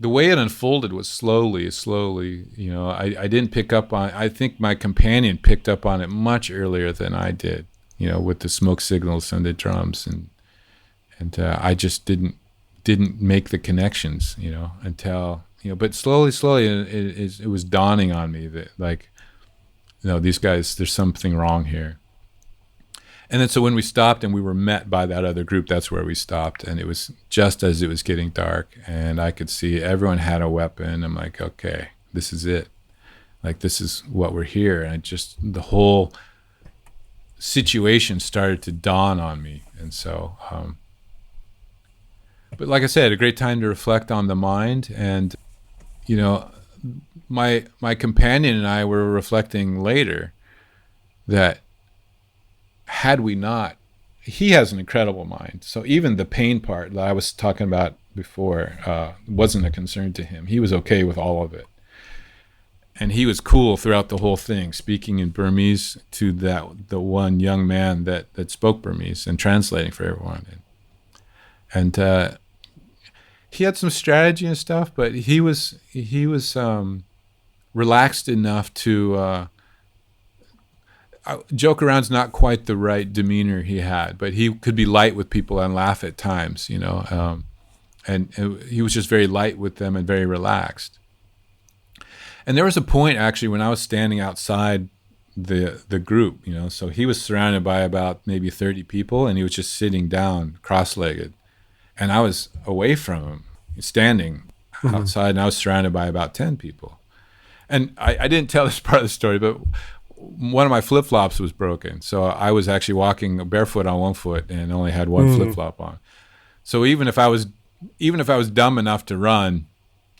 the way it unfolded was slowly. I didn't pick up on. I think my companion picked up on it much earlier than I did. With the smoke signals and the drums, and I just didn't make the connections. Until but slowly, it was dawning on me that these guys, there's something wrong here. And then so when we stopped and we were met by that other group, that's where we stopped. And it was just as it was getting dark, and I could see everyone had a weapon. I'm like, okay, this is it. Like, this is what we're here. And the whole situation started to dawn on me. And so, but like I said, a great time to reflect on the mind. And, my companion and I were reflecting later that had we not, he has an incredible mind. So even the pain part that I was talking about before wasn't a concern to him. He was okay with all of it. And he was cool throughout the whole thing, speaking in Burmese to the one young man that spoke Burmese and translating for everyone. And he had some strategy and stuff, but he was relaxed enough to joke around's not quite the right demeanor he had, but he could be light with people and laugh at times, and he was just very light with them and very relaxed. And there was a point actually when I was standing outside the group, so he was surrounded by about maybe 30 people, and he was just sitting down cross-legged, and I was away from him, standing outside, and I was surrounded by about 10 people. And I didn't tell this part of the story, but one of my flip-flops was broken. So I was actually walking barefoot on one foot and only had one flip-flop on. So even if I was dumb enough to run,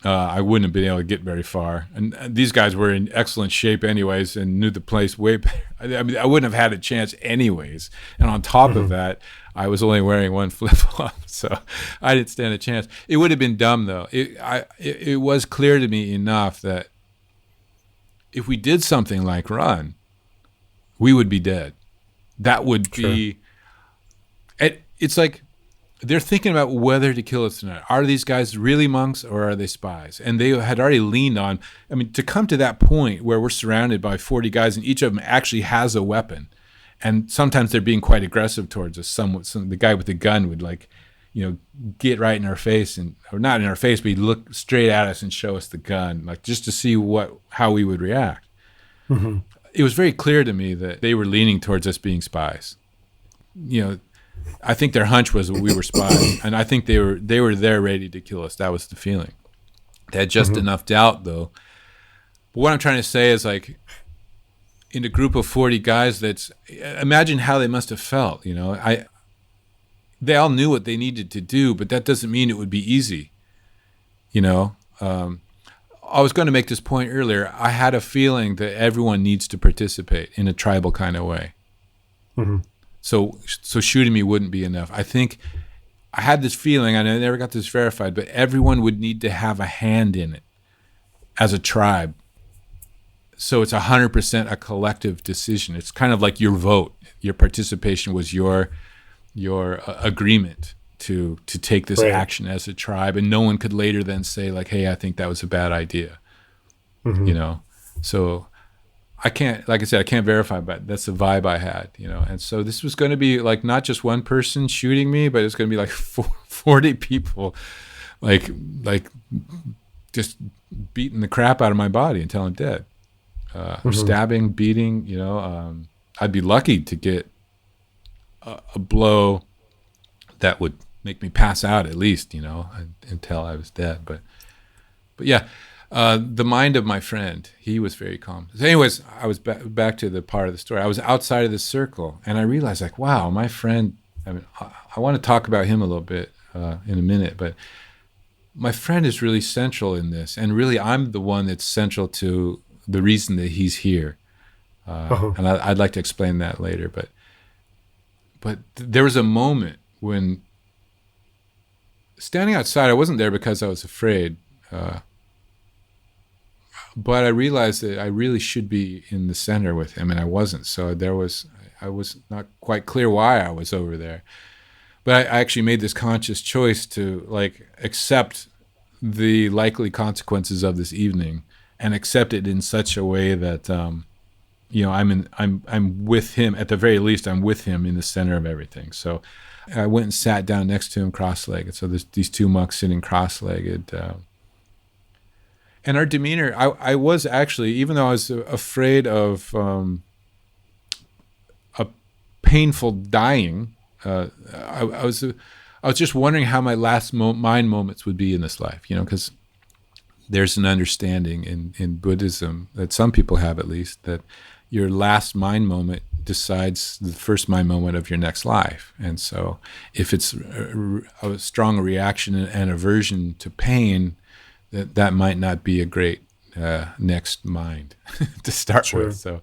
I wouldn't have been able to get very far. And these guys were in excellent shape anyways and knew the place way better. I mean, I wouldn't have had a chance anyways. And on top of that, I was only wearing one flip-flop, so I didn't stand a chance. It would have been dumb, though. It was clear to me enough that if we did something like run, we would be dead. That would be... It's like they're thinking about whether to kill us or not. Are these guys really monks or are they spies? And they had already leaned on... I mean, to come to that point where we're surrounded by 40 guys and each of them actually has a weapon, and sometimes they're being quite aggressive towards us. The guy with the gun would get right in our face, or not in our face, but he'd look straight at us and show us the gun, like just to see how we would react. It was very clear to me that they were leaning towards us being spies. I think their hunch was that we were spies, and I think they were there ready to kill us. That was the feeling. They had just enough doubt, though. But what I'm trying to say is, like, in a group of 40 guys, imagine how they must have felt. They all knew what they needed to do, but that doesn't mean it would be easy. You know, I was going to make this point earlier. I had a feeling that everyone needs to participate in a tribal kind of way. Mm-hmm. So shooting me wouldn't be enough. I think I had this feeling, and I never got this verified, but everyone would need to have a hand in it as a tribe. So it's 100% a collective decision. It's kind of like your vote. Your participation was your agreement to take this action as a tribe, and no one could later then say like, hey, I think that was a bad idea. Mm-hmm. You know, so I can't, like I said, I can't verify, but that's the vibe I had, you know. And so this was going to be like not just one person shooting me, but it's going to be like 40 people, like just beating the crap out of my body until I'm dead, or stabbing, beating. You know, I'd be lucky to get a blow that would make me pass out at least, you know, until I was dead. But yeah. The mind of my friend, he was very calm. So anyways, I was back to the part of the story. I was outside of this circle, and I realized, like, wow, my friend, I mean, I want to talk about him a little bit in a minute, but my friend is really central in this, and really I'm the one that's central to the reason that he's here. And I'd like to explain that later, but there was a moment when standing outside, I wasn't there because I was afraid, but I realized that I really should be in the center with him, and I wasn't. So I was not quite clear why I was over there. But I actually made this conscious choice to like accept the likely consequences of this evening, and accept it in such a way that you know, I'm with him at the very least. I'm with him in the center of everything. So I went and sat down next to him, cross-legged. So there's these two monks sitting cross-legged. And our demeanor, I was actually, even though I was afraid of a painful dying, I was just wondering how my last mind moments would be in this life, you know, because there's an understanding in Buddhism that some people have, at least, that your last mind moment decides the first mind moment of your next life. And so if it's a strong reaction and aversion to pain, that might not be a great next mind to start with. So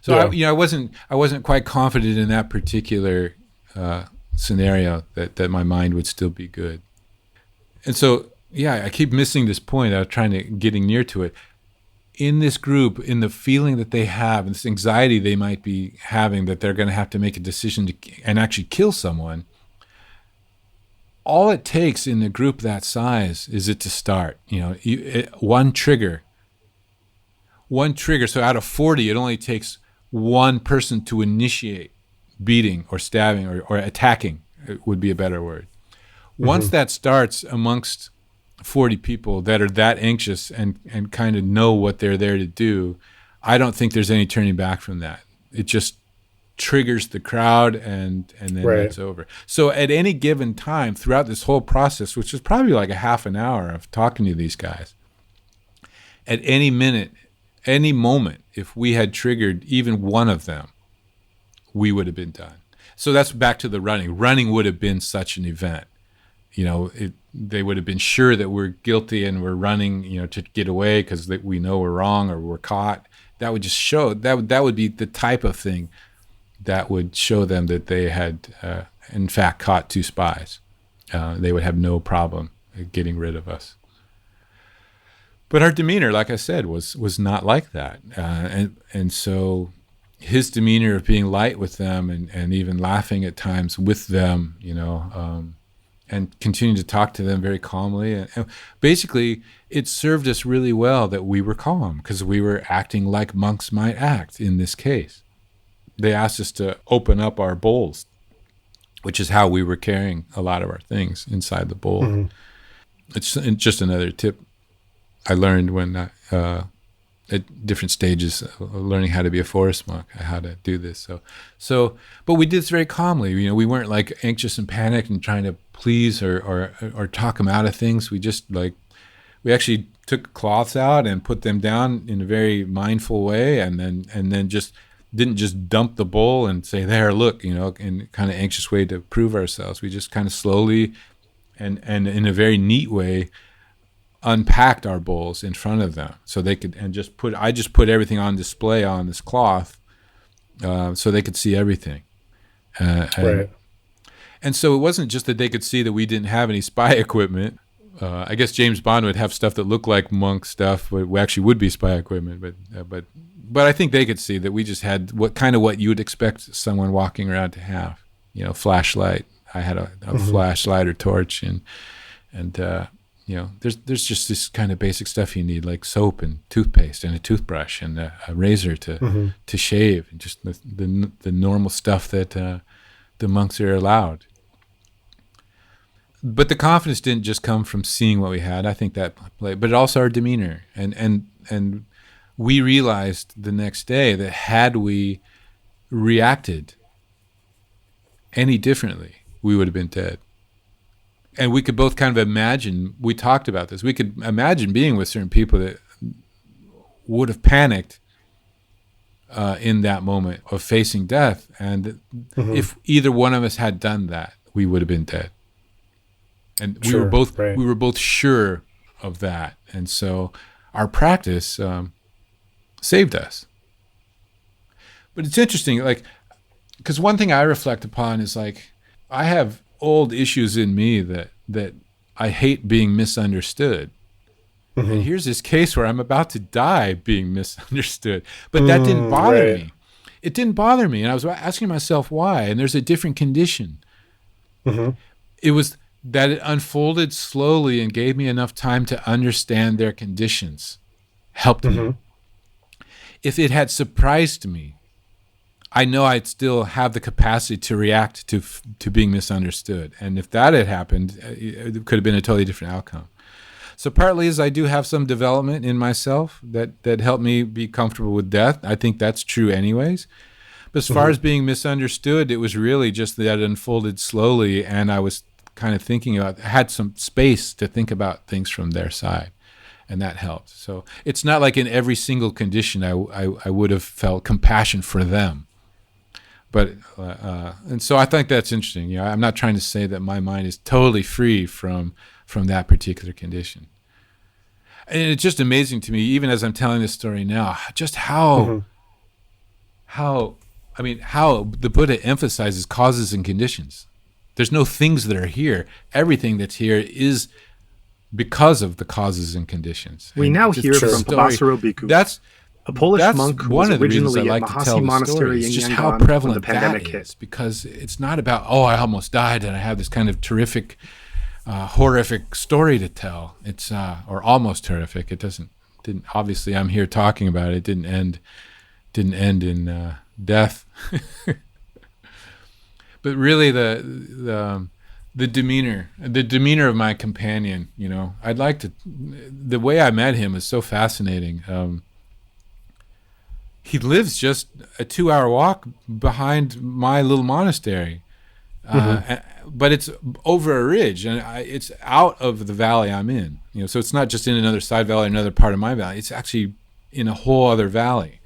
yeah. I wasn't quite confident in that particular scenario that my mind would still be good. And so, yeah, I keep missing this point. I was getting near to it. In this group, in the feeling that they have, and this anxiety they might be having that they're going to have to make a decision and actually kill someone, all it takes in a group that size is it to start. You know, one trigger. So out of 40, it only takes one person to initiate beating or stabbing or attacking, would be a better word. Once that starts amongst 40 people that are that anxious and kind of know what they're there to do, I don't think there's any turning back from that. It just triggers the crowd and then it's over. So at any given time throughout this whole process, which is probably like a half an hour of talking to these guys, at any minute, any moment, if we had triggered even one of them, we would have been done. So that's back to the running. Running would have been such an event. You know, they would have been sure that we're guilty and we're running, you know, to get away because we know we're wrong or we're caught. That would just show, that would be the type of thing that would show them that they had, in fact, caught two spies. They would have no problem getting rid of us. But our demeanor, like I said, was not like that. And so his demeanor of being light with them and even laughing at times with them, you know, and continuing to talk to them very calmly. And basically, it served us really well that we were calm because we were acting like monks might act in this case. They asked us to open up our bowls, which is how we were carrying a lot of our things inside the bowl. It's just another tip I learned when at different stages of learning how to be a forest monk, how to do this. So, but we did this very calmly. You know, we weren't like anxious and panicked and trying to please or talk them out of things. We we actually took cloths out and put them down in a very mindful way, and then didn't just dump the bowl and say, there, look, you know, in kind of anxious way to prove ourselves. We just kind of slowly and in a very neat way unpacked our bowls in front of them so they could, and I just put everything on display on this cloth so they could see everything. Right. And so it wasn't just that they could see that we didn't have any spy equipment. I guess James Bond would have stuff that looked like monk stuff, but actually would be spy equipment. But I think they could see that we just had what you would expect someone walking around to have. You know, flashlight. I had a flashlight or torch, and you know, there's just this kind of basic stuff you need, like soap and toothpaste and a toothbrush and a razor to shave, and just the normal stuff that the monks are allowed. But the confidence didn't just come from seeing what we had. I think that played, but also our demeanor, and we realized the next day that had we reacted any differently, we would have been dead. And we could both kind of imagine, we talked about this, we could imagine being with certain people that would have panicked in that moment of facing death. And if either one of us had done that, we would have been dead. And we were both sure of that. And so our practice saved us. But it's interesting, like, because one thing I reflect upon is, like, I have old issues in me that I hate being misunderstood. And here's this case where I'm about to die being misunderstood. But that didn't bother me. It didn't bother me. And I was asking myself why. And there's a different condition. It was that it unfolded slowly and gave me enough time to understand their conditions. Helped me. If it had surprised me, I know I'd still have the capacity to react to being misunderstood. And if that had happened, it could have been a totally different outcome. So partly is I do have some development in myself that helped me be comfortable with death. I think that's true anyways. But as far as being misunderstood, it was really just that it unfolded slowly, and I was kind of thinking about, had some space to think about things from their side. And that helped. So it's not like in every single condition I would have felt compassion for them. But and so I think that's interesting. You know, I'm not trying to say that my mind is totally free from that particular condition. And it's just amazing to me, even as I'm telling this story now, just how the Buddha emphasizes causes and conditions. There's no things that are here. Everything that's here is because of the causes and conditions. We now hear from Obhasa Bhikkhu. That's a Polish monk who was originally at to Mahasi Monastery in just Yangon how prevalent when the pandemic that is, hit. because it's not about, I almost died and I have this kind of terrific, horrific story to tell. It's or almost horrific. It didn't. Obviously, I'm here talking about it. It didn't end in death. But really, the demeanor of my companion. You know, the way I met him is so fascinating. He lives just a 2-hour walk behind my little monastery, but it's over a ridge, and it's out of the valley I'm in. You know, so it's not just in another side valley, another part of my valley. It's actually in a whole other valley,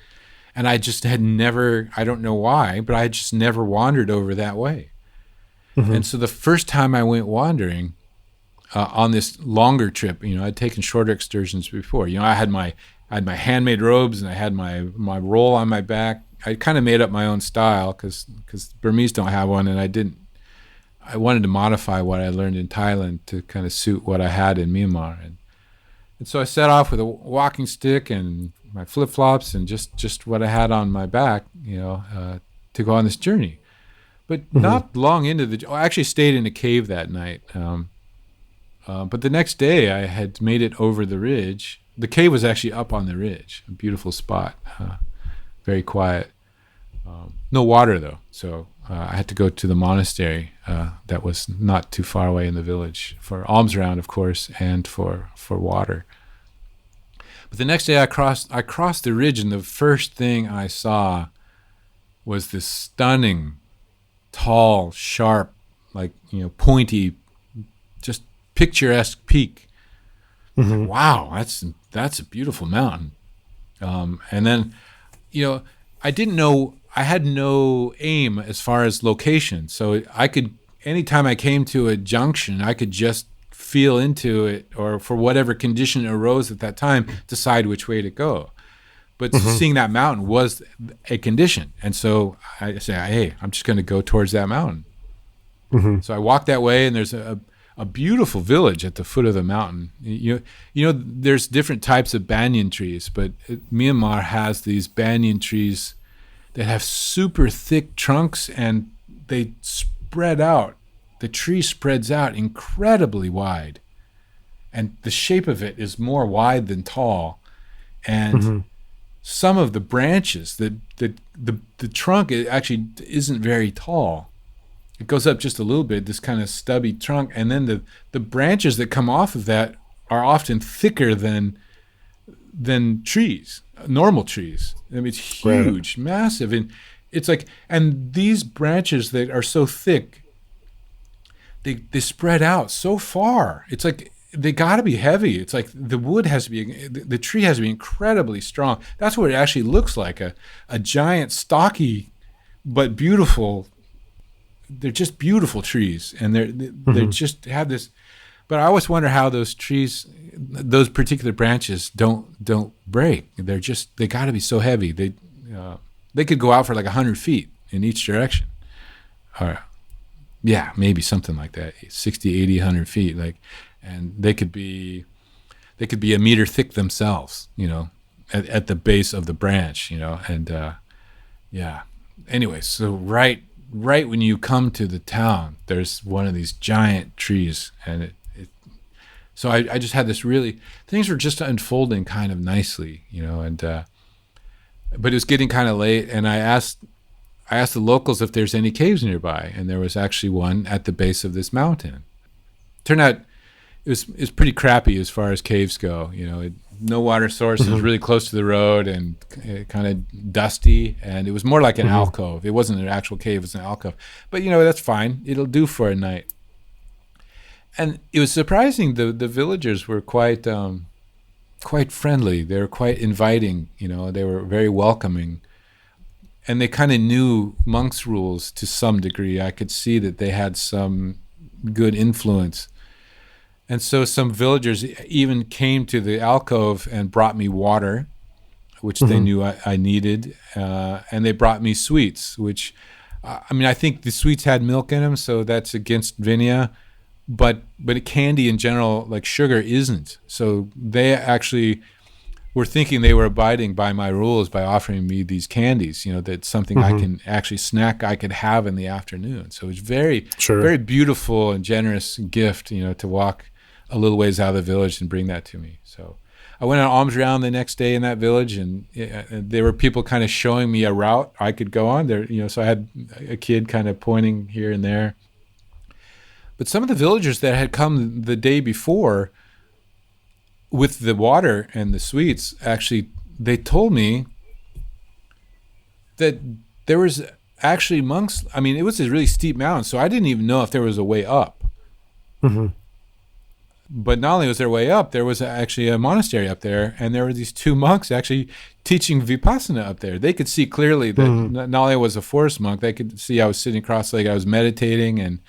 and I just had never. I don't know why, but I had just never wandered over that way. And so the first time I went wandering on this longer trip, you know, I'd taken shorter excursions before. You know, I had my handmade robes, and I had my roll on my back. I kind of made up my own style because Burmese don't have one, and I wanted to modify what I learned in Thailand to kind of suit what I had in Myanmar. And so I set off with a walking stick and my flip-flops and just what I had on my back, you know, to go on this journey. But not long into I actually stayed in a cave that night. But the next day I had made it over the ridge. The cave was actually up on the ridge, a beautiful spot, very quiet. No water though, so I had to go to the monastery that was not too far away in the village for alms round, of course, and for water. But the next day I crossed the ridge, and the first thing I saw was this stunning, tall, sharp, like, you know, pointy, just picturesque peak. Wow, that's a beautiful mountain. And then, you know, I had no aim as far as location. So anytime I came to a junction, I could just feel into it, or for whatever condition arose at that time, decide which way to go. But seeing that mountain was a condition. And so I say, hey, I'm just going to go towards that mountain. So I walk that way, and there's a beautiful village at the foot of the mountain. You know, there's different types of banyan trees, but Myanmar has these banyan trees that have super thick trunks, and they spread out. The tree spreads out incredibly wide, and the shape of it is more wide than tall. And some of the branches, the trunk actually isn't very tall. It goes up just a little bit, this kind of stubby trunk, and then the branches that come off of that are often thicker than trees, normal trees. I mean, it's huge, massive, and it's like, and these branches that are so thick, they spread out so far. It's like they got to be heavy. It's like the wood has to be, the tree has to be incredibly strong. That's what it actually looks like, a giant, stocky, but beautiful. They're just beautiful trees, and they just have this. But I always wonder how those trees, those particular branches, don't break. They got to be so heavy. They could go out for like 100 feet in each direction. Yeah, maybe something like that, 60, 80, 100 feet. Like, and they could be a meter thick themselves, you know, at the base of the branch, you know, and yeah. Anyway, so right when you come to the town, there's one of these giant trees, and so I just had this really, things were just unfolding kind of nicely, you know, and but it was getting kind of late, and I asked the locals if there's any caves nearby, and there was actually one at the base of this mountain. Turned out it was pretty crappy as far as caves go. You know, no water source. It was really close to the road, and kind of dusty, and it was more like an alcove. It wasn't an actual cave; it was an alcove. But you know, that's fine. It'll do for a night. And it was surprising. The villagers were quite friendly. They were quite inviting. You know, they were very welcoming. And they kind of knew monks' rules to some degree. I could see that they had some good influence. And so some villagers even came to the alcove and brought me water, which they knew I needed. And they brought me sweets, which, I mean, I think the sweets had milk in them, so that's against Vinaya. But candy in general, like sugar, isn't. So they actually were thinking they were abiding by my rules by offering me these candies, you know, that's something I can actually snack, I could have in the afternoon. So it was very beautiful and generous gift, you know, to walk a little ways out of the village and bring that to me. So I went on alms round the next day in that village, and there were people kind of showing me a route I could go on there, you know, so I had a kid kind of pointing here and there. But some of the villagers that had come the day before with the water and the sweets, actually, they told me that there was actually monks. I mean, it was a really steep mountain, so I didn't even know if there was a way up. But not only was there a way up, there was actually a monastery up there, and there were these two monks actually teaching vipassana up there. They could see clearly that not only was a forest monk, they could see I was sitting cross-legged, I was meditating, and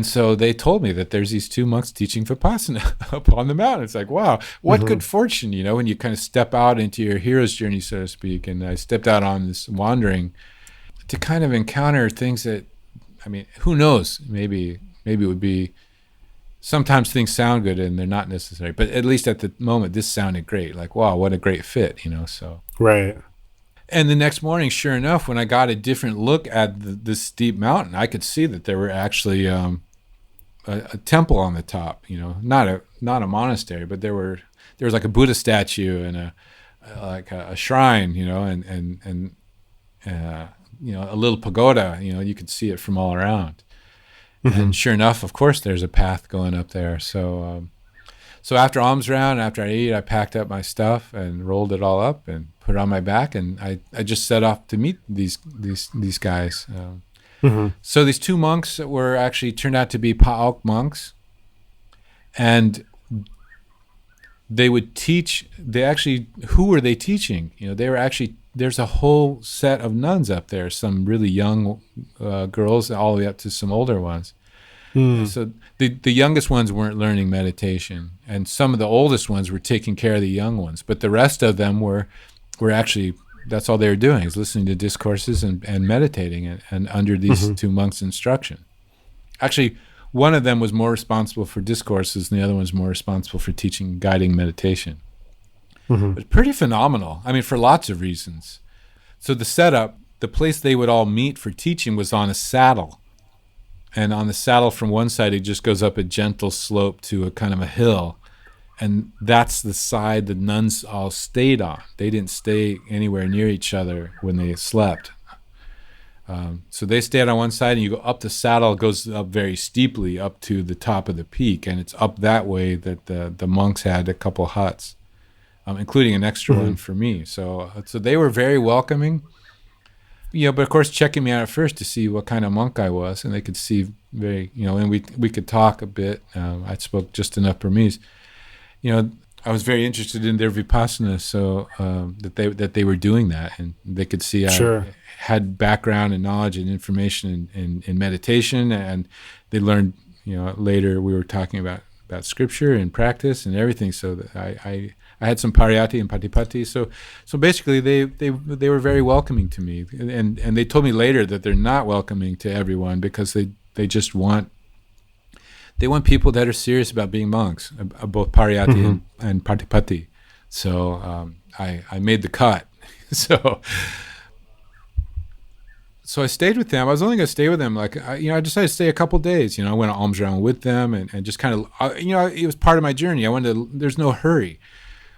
so they told me that there's these two monks teaching vipassana up on the mountain. It's like, wow, what good fortune, you know, when you kind of step out into your hero's journey, so to speak. And I stepped out on this wandering to kind of encounter things that, I mean, who knows? Maybe it would be, sometimes things sound good and they're not necessary. But at least at the moment, this sounded great. Like, wow, what a great fit, you know, so. Right. And the next morning, sure enough, when I got a different look at this steep mountain, I could see that there were actually a temple on the top. You know, not a monastery, but there was like a Buddha statue and a shrine. You know, and you know, a little pagoda. You know, you could see it from all around. And sure enough, of course, there's a path going up there. So. So after alms round, after I ate, I packed up my stuff and rolled it all up and put it on my back, and I just set off to meet these guys. So these two monks were actually turned out to be Pa'ok monks, and they would teach. Who were they teaching? You know, they were actually, there's a whole set of nuns up there, some really young girls all the way up to some older ones. So the youngest ones weren't learning meditation, and some of the oldest ones were taking care of the young ones. But the rest of them were actually, that's all they were doing, is listening to discourses and meditating and under these two monks' instruction. Actually, one of them was more responsible for discourses, and the other one was more responsible for teaching guiding meditation. It was pretty phenomenal. I mean, for lots of reasons. So the setup, the place they would all meet for teaching was on a saddle. And on the saddle from one side, it just goes up a gentle slope to a kind of a hill. And that's the side the nuns all stayed on. They didn't stay anywhere near each other when they slept. So they stayed on one side, and you go up the saddle. It goes up very steeply up to the top of the peak. And it's up that way that the monks had a couple huts, including an extra one for me. So they were very welcoming. But of course, checking me out at first to see what kind of monk I was, and they could see and we could talk a bit. I spoke just enough Burmese. I was very interested in their vipassana, so that they were doing that, and they could see I had background and knowledge and information in meditation, and they learned. Later we were talking about scripture and practice and everything. So that I had some pariyati and patipati. So basically they were very welcoming to me, and they told me later that they're not welcoming to everyone because they just want people that are serious about being monks, both pariyati and patipati. So I made the cut. So I stayed with them. I was only going to stay with them. I decided to stay a couple days. I went on alms round with them and just kind of, it was part of my journey. There's no hurry.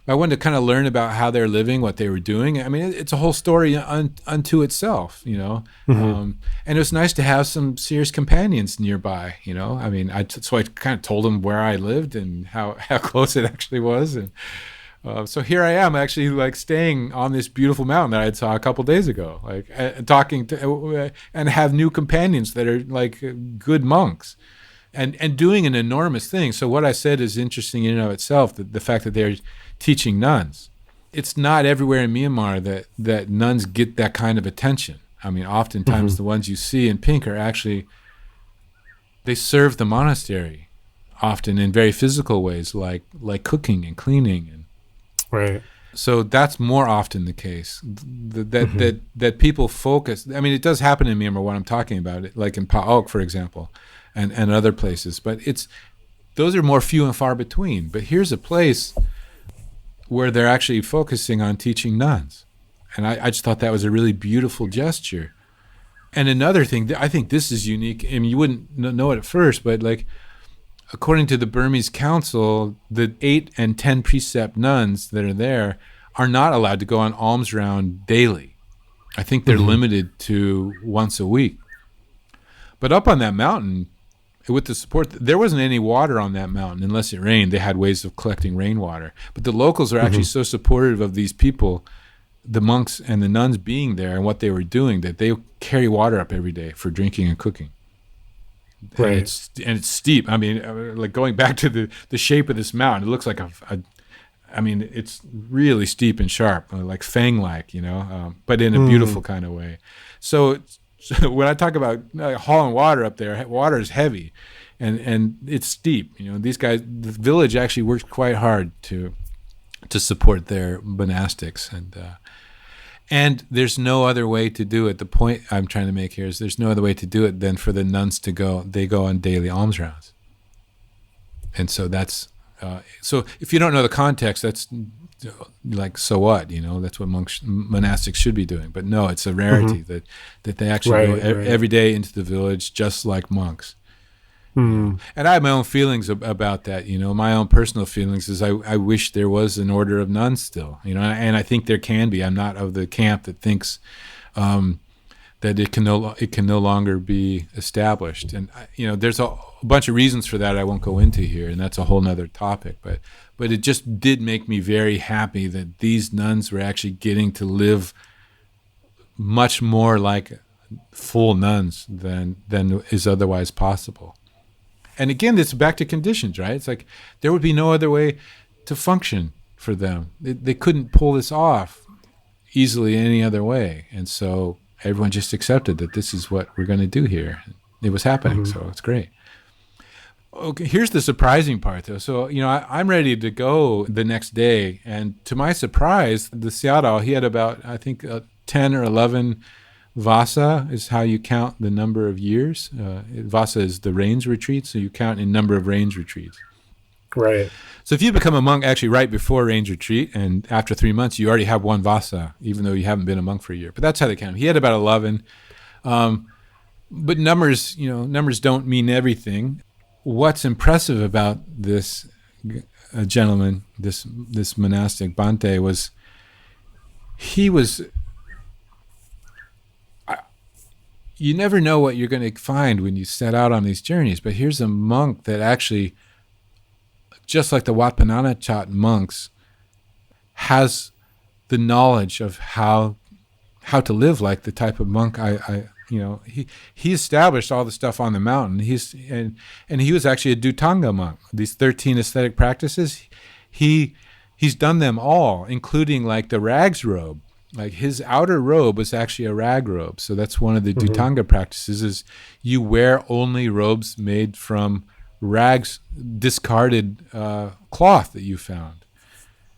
I wanted to kind of learn about how they're living, what they were doing. I mean, it's a whole story unto itself, and it was nice to have some serious companions nearby, I mean, so I kind of told them where I lived and how close it actually was. And so here I am actually staying on this beautiful mountain that I saw a couple days ago, talking to, and have new companions that are good monks. And doing an enormous thing. So what I said is interesting in and of itself, the fact that they're teaching nuns. It's not everywhere in Myanmar that nuns get that kind of attention. I mean, oftentimes the ones you see in pink are actually, they serve the monastery, often in very physical ways, like cooking and cleaning. And right. So that's more often the case, that people focus. I mean, it does happen in Myanmar, what I'm talking about, like in Paok, for example, and other places. But those are more few and far between. But here's a place where they're actually focusing on teaching nuns. And I just thought that was a really beautiful gesture. And another thing, I think this is unique. I mean, you wouldn't know it at first, but according to the Burmese council, the 8 and 10 precept nuns that are there are not allowed to go on alms round daily. I think they're limited to once a week. But up on that mountain, with the support, there wasn't any water on that mountain unless it rained. They had ways of collecting rainwater. But the locals are actually so supportive of these people, the monks and the nuns being there and what they were doing, that they carry water up every day for drinking and cooking. Right. And it's steep. I mean, going back to the shape of this mountain, it looks like it's really steep and sharp, like fang-like, but in a beautiful kind of way. So when I talk about hauling water up there, water is heavy, and it's steep. These guys, the village actually works quite hard to support their monastics, and there's no other way to do it. The point I'm trying to make here is there's no other way to do it than for the nuns to go. They go on daily alms rounds, and so that's so if you don't know the context, that's so what, that's what monastics should be doing. But no, it's a rarity that they actually go every day into the village just like monks. And I have my own feelings about that. My own personal feelings is I wish there was an order of nuns still, and I think there can be. I'm not of the camp that thinks that it can no longer be established. And there's a bunch of reasons for that I won't go into here, and that's a whole nother topic. But it just did make me very happy that these nuns were actually getting to live much more like full nuns than is otherwise possible. And again, it's back to conditions, right? It's like there would be no other way to function for them. They couldn't pull this off easily any other way. And so everyone just accepted that this is what we're going to do here. It was happening, so it's great. Okay, here's the surprising part, though. So, I'm ready to go the next day. And to my surprise, the Sayadaw, he had about, I think, 10 or 11 Vasa is how you count the number of years. Vasa is the rains retreat, so you count in number of rains retreats. Right. So if you become a monk actually right before rains retreat, and after 3 months, you already have one Vasa, even though you haven't been a monk for a year. But that's how they count. He had about 11. But numbers don't mean everything. What's impressive about this gentleman, this monastic Bhante, was he was. You never know what you're going to find when you set out on these journeys, but here's a monk that actually, just like the Wat Pah Nanachat monks, has the knowledge of how to live like the type of monk he established all the stuff on the mountain. And he was actually a Dhutanga monk. These 13 aesthetic practices, he's done them all, including like the rags robe. Like his outer robe was actually a rag robe. So that's one of the Dhutanga practices, is you wear only robes made from rags, discarded cloth that you found.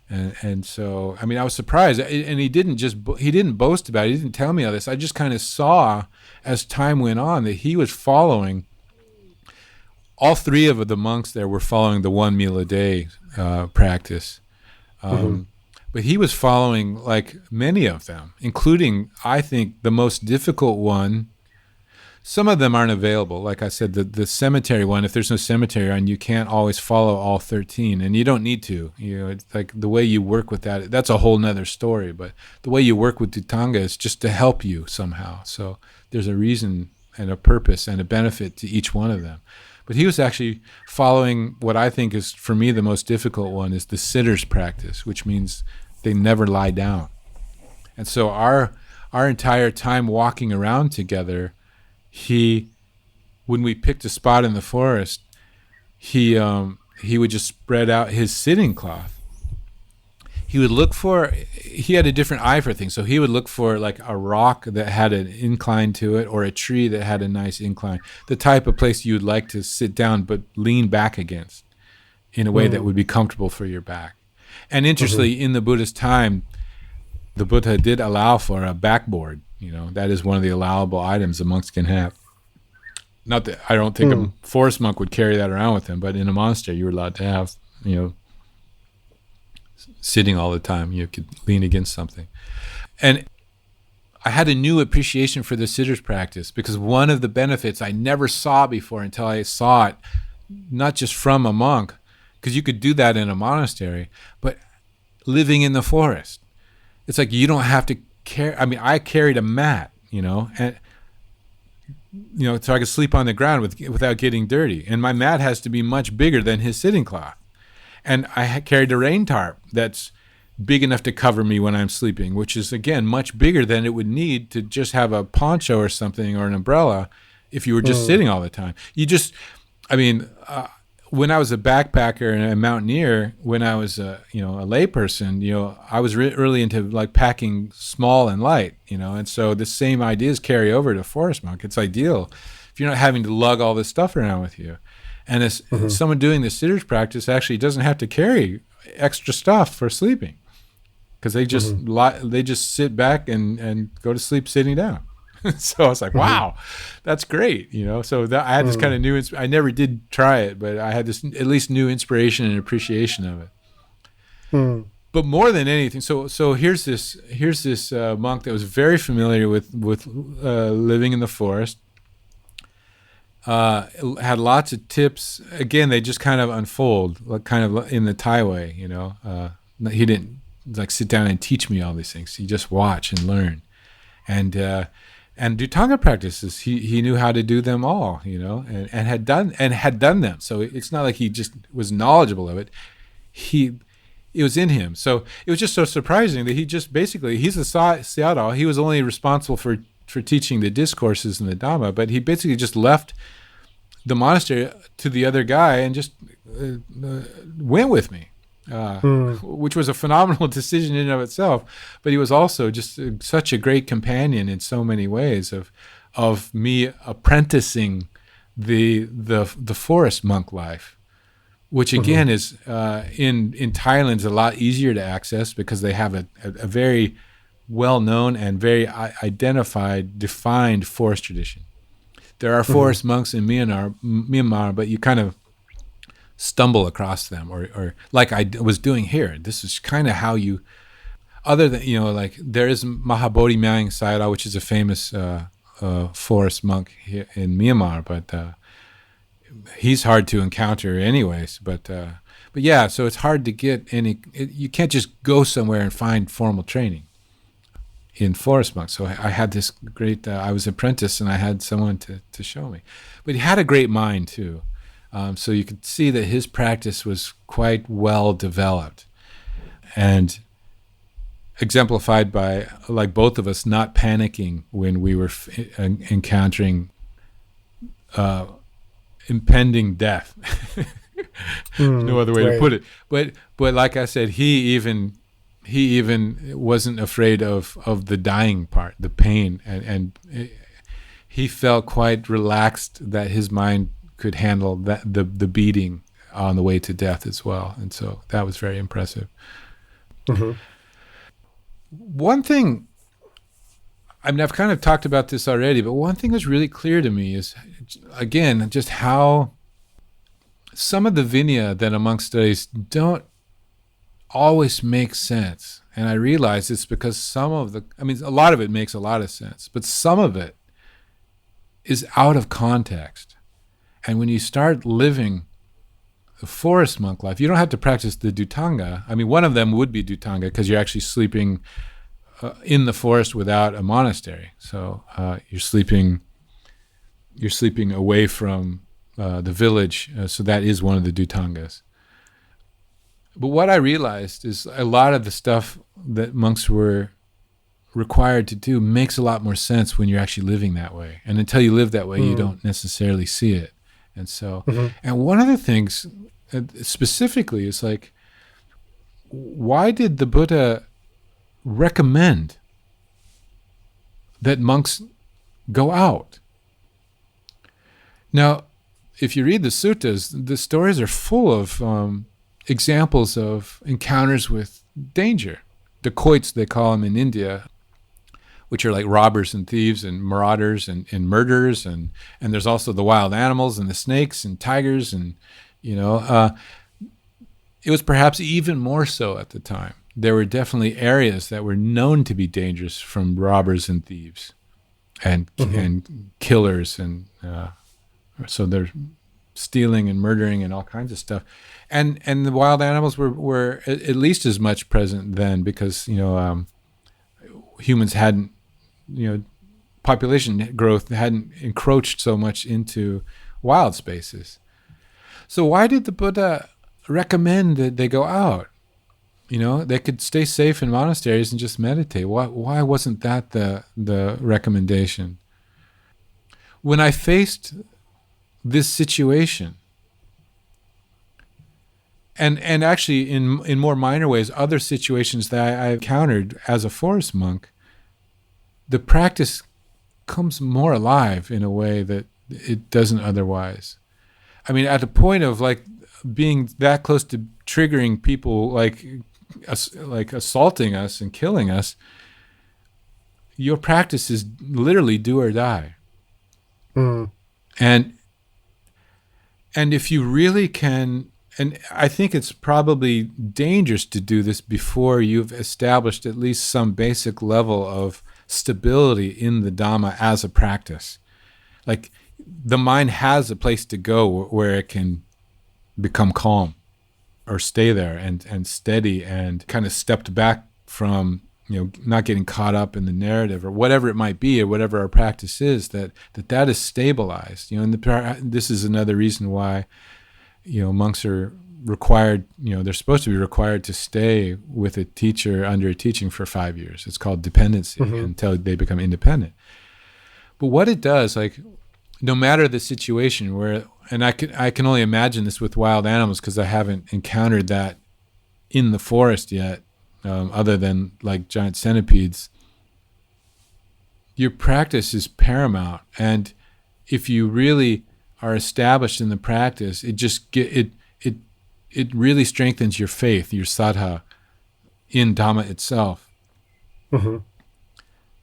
And so, I mean, I was surprised, and he didn't boast about it. He didn't tell me all this. I just kind of saw as time went on that he was following. All three of the monks there were following the 1 meal a day practice, but he was following like many of them, including, I think, the most difficult one. Some of them aren't available. Like I said, the cemetery one, if there's no cemetery on, you can't always follow all 13, and you don't need to. It's like the way you work with that, that's a whole nother story, but the way you work with Dhutanga is just to help you somehow. So there's a reason and a purpose and a benefit to each one of them. But he was actually following what I think is, for me, the most difficult one, is the sitters practice, which means they never lie down. And so our entire time walking around together, when we picked a spot in the forest, he would just spread out his sitting cloth. He had a different eye for things. So he would look for like a rock that had an incline to it, or a tree that had a nice incline, the type of place you would like to sit down but lean back against in a way that would be comfortable for your back. And interestingly, in the Buddhist time, the Buddha did allow for a backboard. That is one of the allowable items the monks can have. Not that I don't think a forest monk would carry that around with him, but in a monastery, you were allowed to have, sitting all the time. You could lean against something. And I had a new appreciation for the sitters practice, because one of the benefits I never saw before until I saw it, not just from a monk, because you could do that in a monastery, but living in the forest. It's like you don't have to carry. I mean, I carried a mat, and so I could sleep on the ground without getting dirty. And my mat has to be much bigger than his sitting cloth. And I carried a rain tarp that's big enough to cover me when I'm sleeping, which is, again, much bigger than it would need to just have a poncho or something, or an umbrella, if you were just sitting all the time. When I was a backpacker and a mountaineer, when I was a layperson, I was really into like packing small and light, and so the same ideas carry over to forest monk. It's ideal if you're not having to lug all this stuff around with you. And as someone doing the sitters practice actually doesn't have to carry extra stuff for sleeping, because they just sit back and go to sleep sitting down. So I was like, wow, that's great. So I had this kind of new, I never did try it, but I had this at least new inspiration and appreciation of it. But more than anything, so here's this monk that was very familiar with living in the forest, had lots of tips. Again, they just kind of unfold, like kind of in the Thai way, he didn't like sit down and teach me all these things. He just watch and learn. And Dhutanga practices, he knew how to do them all, and had done them. So it's not like he just was knowledgeable of it. It was in him. So it was just so surprising that he just basically, he's a Sayadaw. He was only responsible for teaching the discourses in the Dhamma, but he basically just left the monastery to the other guy and just went with me. Which was a phenomenal decision in and of itself, but he was also just such a great companion in so many ways of me apprenticing the forest monk life, which again is in Thailand is a lot easier to access because they have a very well-known and very identified, defined forest tradition. There are forest monks in Myanmar, but you kind of stumble across them, or like I was doing here. This is kind of how you, other than, like there is Mahabodhi Myang Sayadaw, which is a famous forest monk here in Myanmar, but he's hard to encounter anyways. But yeah, so it's hard to get any, you can't just go somewhere and find formal training in forest monks. So I had this great, I was an apprentice and I had someone to show me. But he had a great mind too. So you could see that his practice was quite well developed and exemplified by, like, both of us not panicking when we were encountering impending death. No other way to put it. But like I said, he even wasn't afraid of the dying part, the pain, and he felt quite relaxed that his mind could handle the beating on the way to death as well. And so that was very impressive. One thing, I mean, I've kind of talked about this already, but one thing that's really clear to me is, again, just how some of the Vinaya that a monk studies don't always make sense. And I realize it's because a lot of it makes a lot of sense, but some of it is out of context. And when you start living the forest monk life, you don't have to practice the Dhutanga. I mean, one of them would be Dhutanga because you're actually sleeping in the forest without a monastery. So you're sleeping away from the village. So that is one of the Dhutangas. But what I realized is a lot of the stuff that monks were required to do makes a lot more sense when you're actually living that way. And until you live that way, you don't necessarily see it. And so, and one of the things specifically is like, why did the Buddha recommend that monks go out? Now, if you read the suttas, the stories are full of examples of encounters with danger. Dacoits, they call them in India, which are like robbers and thieves and marauders and murderers. And there's also the wild animals and the snakes and tigers. And, it was perhaps even more so at the time. There were definitely areas that were known to be dangerous from robbers and thieves and killers. And so they're stealing and murdering and all kinds of stuff. And the wild animals were at least as much present then because, humans hadn't, population growth hadn't encroached so much into wild spaces. So why did the Buddha recommend that they go out? They could stay safe in monasteries and just meditate. Why wasn't that the recommendation? When I faced this situation, and actually in more minor ways, other situations that I encountered as a forest monk, the practice comes more alive in a way that it doesn't otherwise. I mean, at the point of like being that close to triggering people, like assaulting us and killing us, your practice is literally do or die. And if you really can, and I think it's probably dangerous to do this before you've established at least some basic level of stability in the Dhamma as a practice. Like the mind has a place to go where it can become calm or stay there and steady and kind of stepped back from, not getting caught up in the narrative or whatever it might be or whatever our practice is, that is stabilized. And this is another reason why, monks are required, they're supposed to be required to stay with a teacher under a teaching for 5 years. It's called dependency until they become independent. But what it does, like, no matter the situation and I can only imagine this with wild animals because I haven't encountered that in the forest yet, other than like giant centipedes. Your practice is paramount. And if you really are established in the practice, it really strengthens your faith, your saddha in Dhamma itself. Mm-hmm.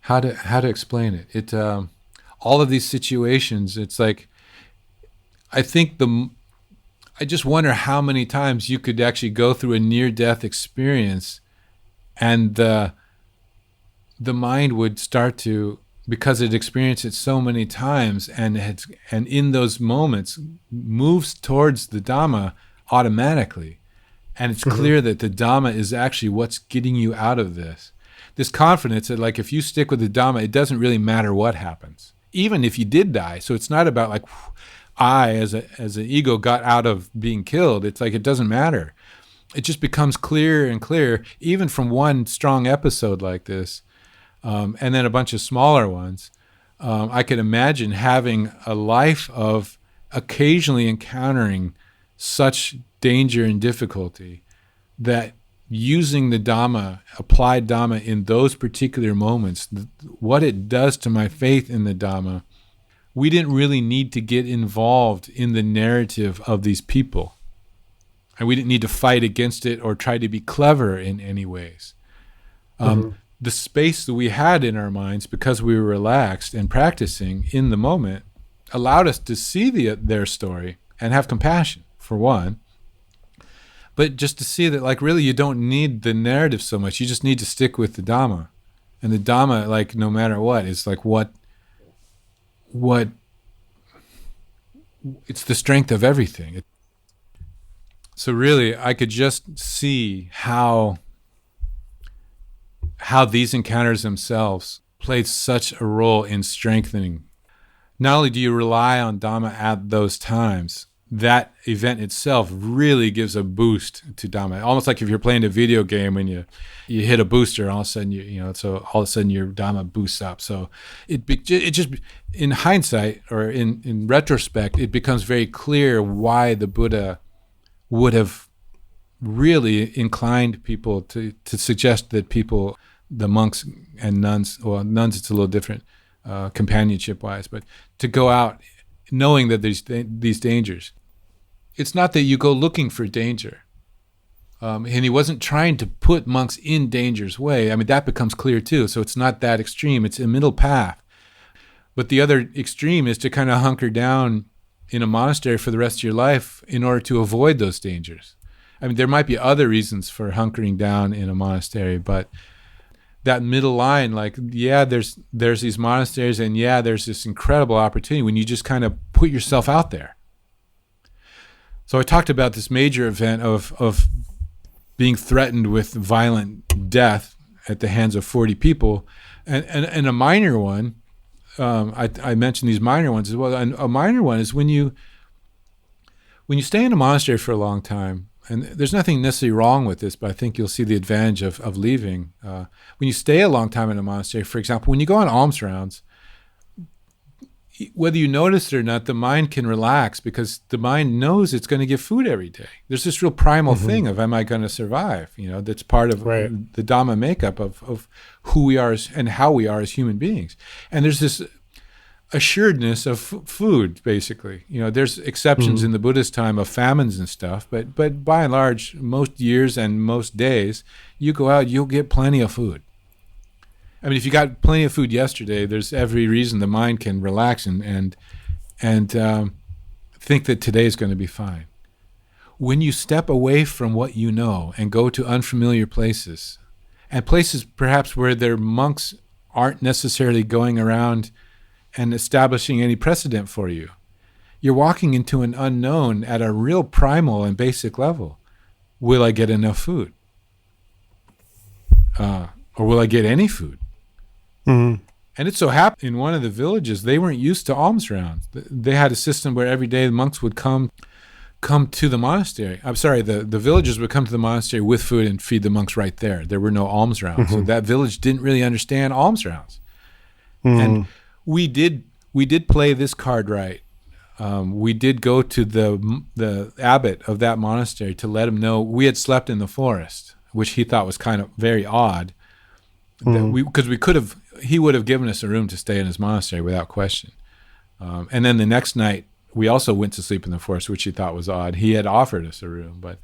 How to explain it? It all of these situations, it's like, I just wonder how many times you could actually go through a near-death experience, and the mind would start to, because it experienced it so many times, and in those moments moves towards the Dhamma automatically. And it's clear that the Dhamma is actually what's getting you out of this. This confidence that, like, if you stick with the Dhamma, it doesn't really matter what happens, even if you did die. So it's not about like, I as an ego got out of being killed. It's like, it doesn't matter. It just becomes clearer and clearer, even from one strong episode like this, and then a bunch of smaller ones. I could imagine having a life of occasionally encountering such danger and difficulty that using the Dhamma, applied Dhamma in those particular moments, what it does to my faith in the Dhamma, we didn't really need to get involved in the narrative of these people. And we didn't need to fight against it or try to be clever in any ways. The space that we had in our minds, because we were relaxed and practicing in the moment, allowed us to see their story and have compassion, for one. But just to see that, like, really you don't need the narrative so much. You just need to stick with the Dhamma. And the Dhamma, like, no matter what, is like what it's the strength of everything. So really, I could just see how these encounters themselves played such a role in strengthening. Not only do you rely on Dhamma at those times, that event itself really gives a boost to Dhamma. Almost like if you're playing a video game and you hit a booster, all of a sudden so all of a sudden your Dhamma boosts up. So it just, in hindsight or in retrospect, it becomes very clear why the Buddha would have really inclined people to suggest that people, the monks and nuns, well, nuns it's a little different companionship wise, but to go out knowing that there's these dangers. It's not that you go looking for danger. And he wasn't trying to put monks in danger's way. I mean, that becomes clear too. So it's not that extreme. It's a middle path. But the other extreme is to kind of hunker down in a monastery for the rest of your life in order to avoid those dangers. I mean, there might be other reasons for hunkering down in a monastery, but that middle line, like, yeah, there's these monasteries, and yeah, there's this incredible opportunity when you just kind of put yourself out there. So I talked about this major event of being threatened with violent death at the hands of 40 people, and a minor one. I mentioned these minor ones as well. And a minor one is when you stay in a monastery for a long time, and there's nothing necessarily wrong with this, but I think you'll see the advantage of leaving. When you stay a long time in a monastery, for example, when you go on alms rounds, whether you notice it or not, the mind can relax because the mind knows it's going to get food every day. There's this real primal thing of, am I going to survive? That's part of the Dhamma makeup of who we are and how we are as human beings. And there's this assuredness of food, basically. There's exceptions in the Buddhist time of famines and stuff, but by and large, most years and most days, you go out, you'll get plenty of food. I mean, if you got plenty of food yesterday, there's every reason the mind can relax and think that today is going to be fine. When you step away from what you know and go to unfamiliar places, and places perhaps where their monks aren't necessarily going around and establishing any precedent for you, you're walking into an unknown at a real primal and basic level. Will I get enough food? Or will I get any food? Mm-hmm. And it so happened in one of the villages, they weren't used to alms rounds. They had a system where every day the monks would come to the monastery. I'm sorry, the villagers would come to the monastery with food and feed the monks right there. There were no alms rounds. So that village didn't really understand alms rounds. And we did play this card right. We did go to the abbot of that monastery to let him know we had slept in the forest, which he thought was kind of very odd. Because he would have given us a room to stay in his monastery without question. And then the next night, we also went to sleep in the forest, which he thought was odd. He had offered us a room, but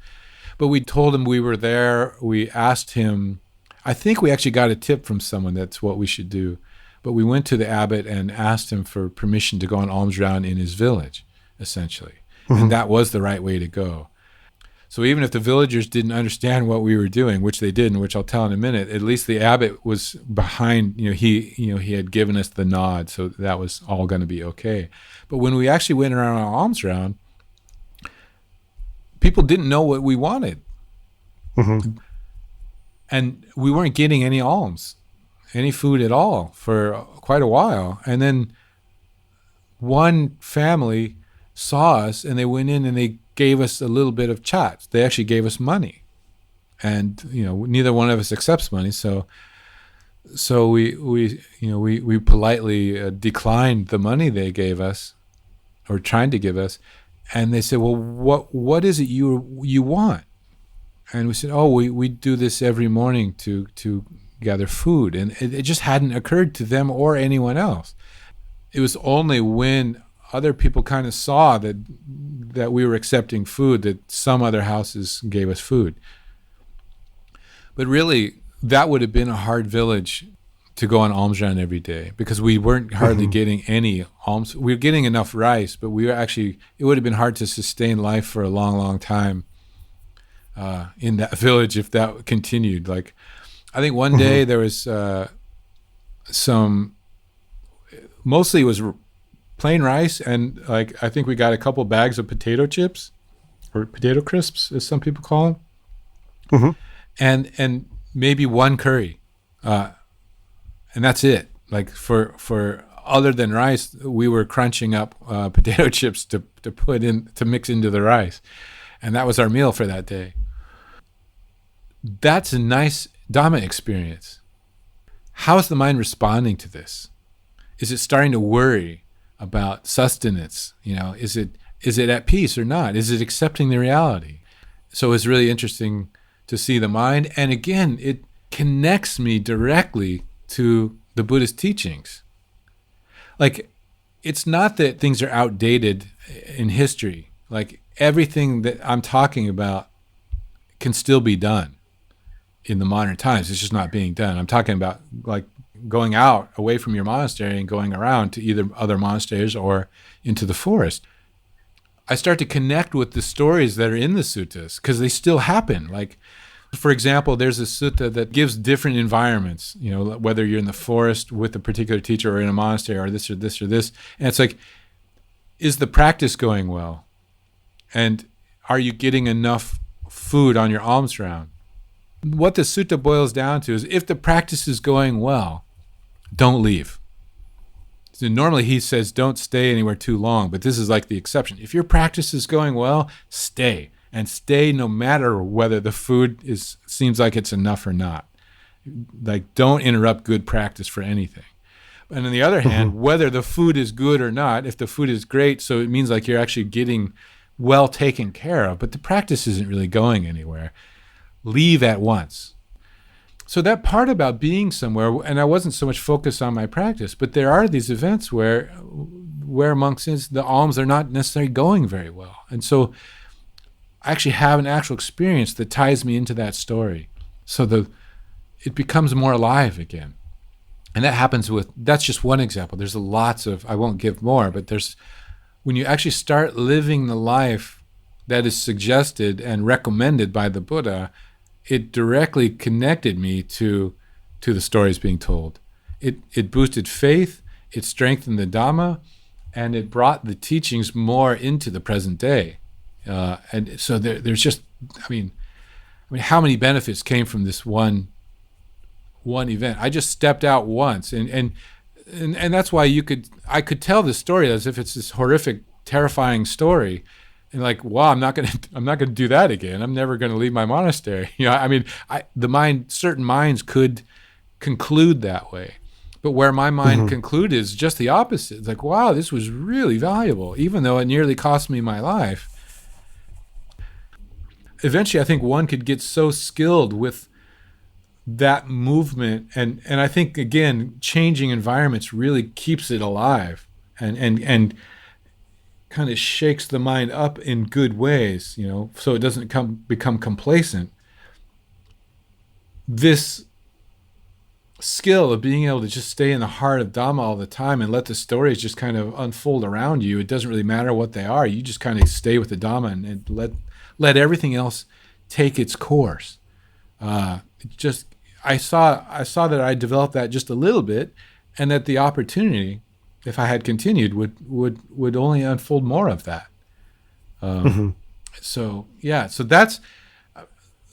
we told him we were there. We asked him, I think we actually got a tip from someone that's what we should do. But we went to the abbot and asked him for permission to go on alms round in his village, essentially. And that was the right way to go. So even if the villagers didn't understand what we were doing, which they didn't, which I'll tell in a minute, at least the abbot was behind, he had given us the nod, so that was all going to be okay. But when we actually went around on alms round, people didn't know what we wanted. And we weren't getting any alms, any food at all for quite a while. And then one family saw us and they went in and they gave us a little bit of chat. They actually gave us money. And, neither one of us accepts money. So we politely declined the money they gave us or trying to give us. And they said, well, what is it you want? And we said, we do this every morning to gather food. And it just hadn't occurred to them or anyone else. It was only when other people kind of saw that we were accepting food that some other houses gave us food. But really, that would have been a hard village to go on alms round every day because we weren't hardly getting any alms. We were getting enough rice, but it would have been hard to sustain life for a long, long time in that village if that continued. Like, I think one day there was mostly it was plain rice, and I think we got a couple bags of potato chips or potato crisps, as some people call them, and maybe one curry, and that's it. Like for other than rice, we were crunching up potato chips to mix into the rice, and that was our meal for that day. That's a nice Dhamma experience. How is the mind responding to this? Is it starting to worry about sustenance? Is it at peace or not? Is it accepting the reality? So it's really interesting to see the mind. And again, it connects me directly to the Buddhist teachings. Like, it's not that things are outdated in history. Like, everything that I'm talking about can still be done in the modern times. It's just not being done. I'm talking about like going out away from your monastery and going around to either other monasteries or into the forest. I start to connect with the stories that are in the suttas because they still happen. Like, for example, there's a sutta that gives different environments, whether you're in the forest with a particular teacher or in a monastery or this or this or this. And it's like, is the practice going well? And are you getting enough food on your alms round? What the sutta boils down to is if the practice is going well, don't leave. So normally he says don't stay anywhere too long, but this is like the exception. If your practice is going well, stay. And stay no matter whether the food seems like it's enough or not. Like, don't interrupt good practice for anything. And on the other hand, whether the food is good or not, if the food is great, so it means like you're actually getting well taken care of, but the practice isn't really going anywhere, leave at once. So that part about being somewhere, and I wasn't so much focused on my practice, but there are these events where monks, the alms are not necessarily going very well. And so I actually have an actual experience that ties me into that story. So it becomes more alive again. And that happens that's just one example. There's lots of, I won't give more, but when you actually start living the life that is suggested and recommended by the Buddha, it directly connected me to the stories being told. It boosted faith, it strengthened the Dhamma, and it brought the teachings more into the present day. And so there's just, I mean, how many benefits came from this one event? I just stepped out once, and that's why I could tell this story as if it's this horrific, terrifying story. And like, wow, I'm not gonna do that again. I'm never gonna leave my monastery. Certain minds could conclude that way, but where my mind concluded is just the opposite. It's like, wow, this was really valuable, even though it nearly cost me my life. Eventually, I think one could get so skilled with that movement, and I think again, changing environments really keeps it alive, and kind of shakes the mind up in good ways, so it doesn't become complacent. This skill of being able to just stay in the heart of Dhamma all the time and let the stories just kind of unfold around you. It doesn't really matter what they are. You just kind of stay with the Dhamma and let everything else take its course. I saw that I developed that just a little bit, and that the opportunity, if I had continued, would only unfold more of that. So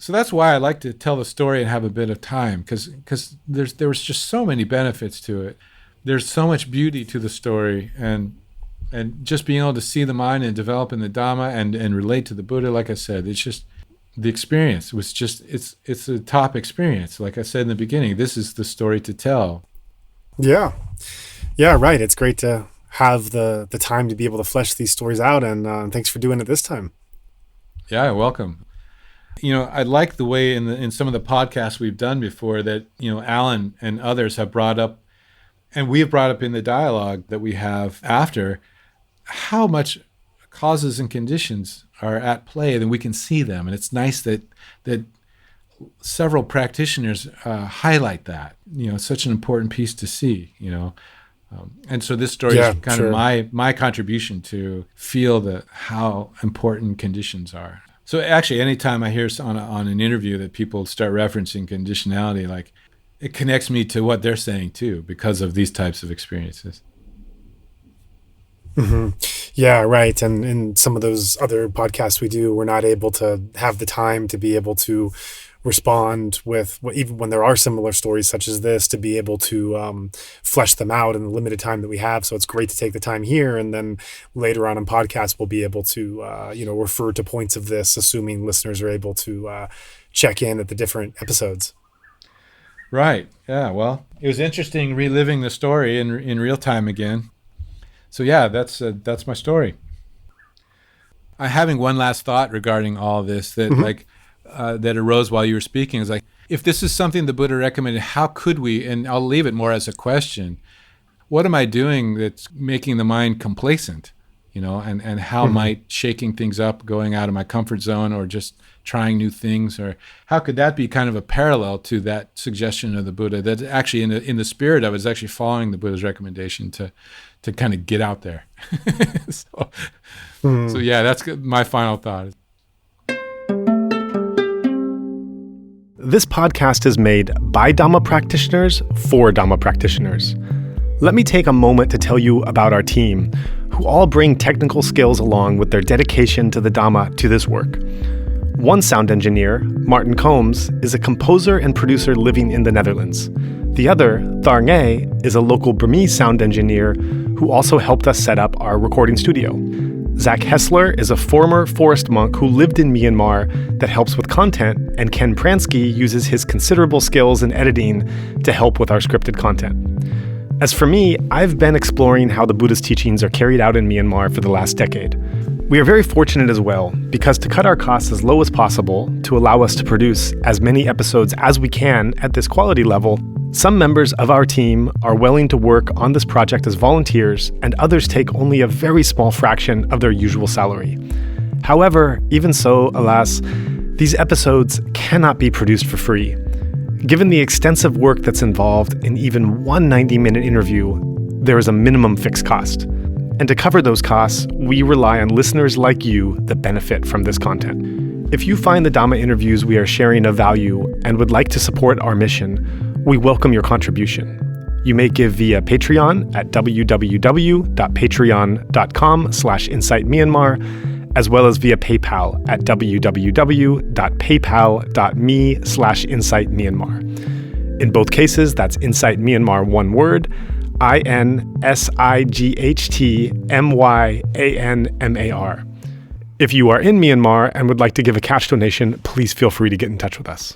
that's why I like to tell the story and have a bit of time, because there was just so many benefits to it. There's so much beauty to the story, and just being able to see the mind and develop in the Dhamma and relate to the Buddha. Like I said, it's just the experience was just it's a top experience. Like I said in the beginning, this is the story to tell. Yeah, right. It's great to have the time to be able to flesh these stories out, and thanks for doing it this time. Yeah, welcome. I like the way in some of the podcasts we've done before that, Alan and others have brought up, and we've brought up in the dialogue that we have after, how much causes and conditions are at play, and we can see them. And it's nice that several practitioners highlight that. It's such an important piece to see, and so this story is kind of my contribution to feel how important conditions are. So actually, anytime I hear on an interview that people start referencing conditionality, like, it connects me to what they're saying too, because of these types of experiences. Mm-hmm. Yeah, right. And in some of those other podcasts we do, we're not able to have the time to be able to respond with, even when there are similar stories such as this, to be able to flesh them out in the limited time that we have. So it's great to take the time here, and then later on in podcasts we'll be able to refer to points of this, assuming listeners are able to check in at the different episodes. Right. Yeah. Well, it was interesting reliving the story in real time again. So yeah, that's my story. I'm having one last thought regarding all this that that arose while you were speaking. Is like, if this is something the Buddha recommended, how could we, and I'll leave it more as a question, what am I doing that's making the mind complacent, and how might shaking things up, going out of my comfort zone, or just trying new things, or how could that be kind of a parallel to that suggestion of the Buddha, that actually in the spirit of it is actually following the Buddha's recommendation to kind of get out there. So yeah, that's my final thought. This podcast is made by Dhamma practitioners for Dhamma practitioners. Let me take a moment to tell you about our team, who all bring technical skills along with their dedication to the Dhamma to this work. One sound engineer, Martin Combs, is a composer and producer living in the Netherlands. The other, Thar Ngay, is a local Burmese sound engineer who also helped us set up our recording studio. Zach Hessler is a former forest monk who lived in Myanmar that helps with content, and Ken Pransky uses his considerable skills in editing to help with our scripted content. As for me, I've been exploring how the Buddha's teachings are carried out in Myanmar for the last decade. We are very fortunate as well, because to cut our costs as low as possible to allow us to produce as many episodes as we can at this quality level, some members of our team are willing to work on this project as volunteers, and others take only a very small fraction of their usual salary. However, even so, alas, these episodes cannot be produced for free. Given the extensive work that's involved in even one 90-minute interview, there is a minimum fixed cost. And to cover those costs, we rely on listeners like you that benefit from this content. If you find the Dhamma interviews we are sharing of value and would like to support our mission, we welcome your contribution. You may give via Patreon at www.patreon.com/InsightMyanmar, as well as via PayPal at www.paypal.me/InsightMyanmar. In both cases, that's Insight Myanmar, one word, INSIGHTMYANMAR. If you are in Myanmar and would like to give a cash donation, please feel free to get in touch with us.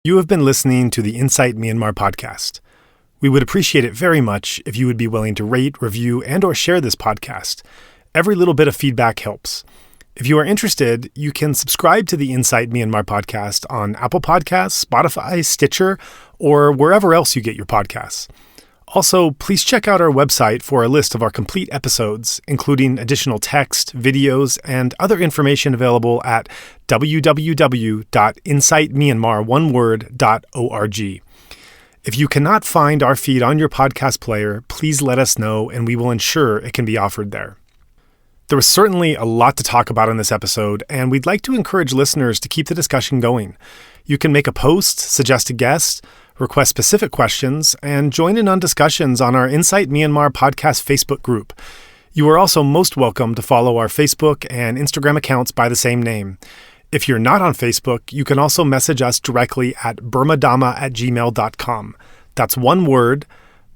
You have been listening to the Insight Myanmar podcast. We would appreciate it very much if you would be willing to rate, review, and/or share this podcast. Every little bit of feedback helps. If you are interested, you can subscribe to the Insight Myanmar podcast on Apple Podcasts, Spotify, Stitcher, or wherever else you get your podcasts. Also, please check out our website for a list of our complete episodes, including additional text, videos, and other information available at www.insightmyanmar.org. If you cannot find our feed on your podcast player, please let us know and we will ensure it can be offered there. There was certainly a lot to talk about in this episode, and we'd like to encourage listeners to keep the discussion going. You can make a post, suggest a guest, request specific questions, and join in on discussions on our Insight Myanmar Podcast Facebook group. You are also most welcome to follow our Facebook and Instagram accounts by the same name. If you're not on Facebook, you can also message us directly at burmadhamma@gmail.com. That's one word,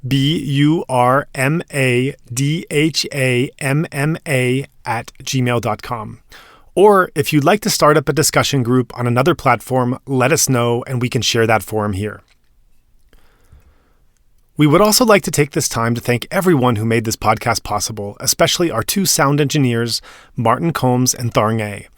burmadhamma@gmail.com. Or if you'd like to start up a discussion group on another platform, let us know and we can share that forum here. We would also like to take this time to thank everyone who made this podcast possible, especially our two sound engineers, Martin Combs and Tharng A.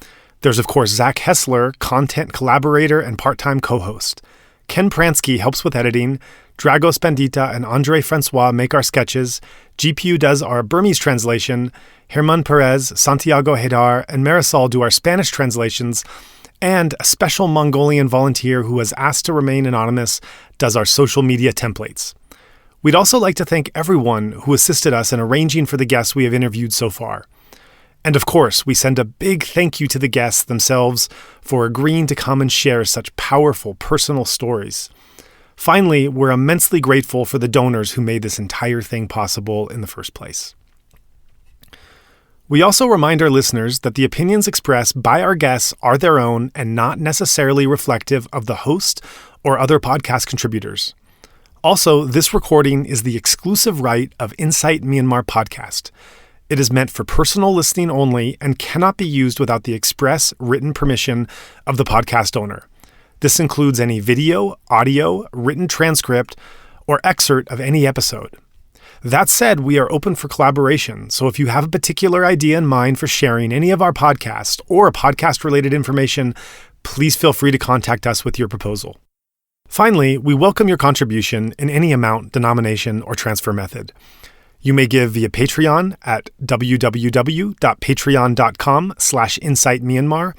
There's, of course, Zach Hessler, content collaborator and part-time co-host. Ken Pransky helps with editing. Dragos Bandita and Andre Francois make our sketches. GPU does our Burmese translation. Herman Perez, Santiago Hedar, and Marisol do our Spanish translations. And a special Mongolian volunteer who has asked to remain anonymous does our social media templates. We'd also like to thank everyone who assisted us in arranging for the guests we have interviewed so far. And of course, we send a big thank you to the guests themselves for agreeing to come and share such powerful personal stories. Finally, we're immensely grateful for the donors who made this entire thing possible in the first place. We also remind our listeners that the opinions expressed by our guests are their own and not necessarily reflective of the host or other podcast contributors. Also, this recording is the exclusive right of Insight Myanmar Podcast. It is meant for personal listening only and cannot be used without the express written permission of the podcast owner. This includes any video, audio, written transcript, or excerpt of any episode. That said, we are open for collaboration, so if you have a particular idea in mind for sharing any of our podcasts or podcast-related information, please feel free to contact us with your proposal. Finally, we welcome your contribution in any amount, denomination, or transfer method. You may give via Patreon at www.patreon.com/insightmyanmar,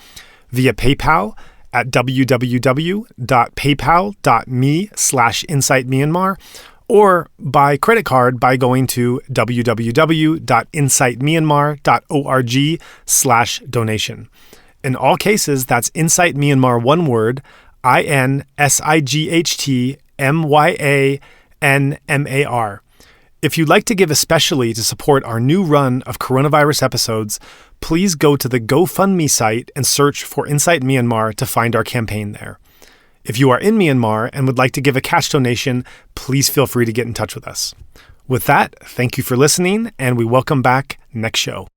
via PayPal at www.paypal.me/insightmyanmar, or by credit card by going to www.insightmyanmar.org/donation. In all cases, that's Insight Myanmar, one word, INSIGHTMYANMAR. If you'd like to give especially to support our new run of coronavirus episodes, please go to the GoFundMe site and search for Insight Myanmar to find our campaign there. If you are in Myanmar and would like to give a cash donation, please feel free to get in touch with us. With that, thank you for listening, and we welcome back next show.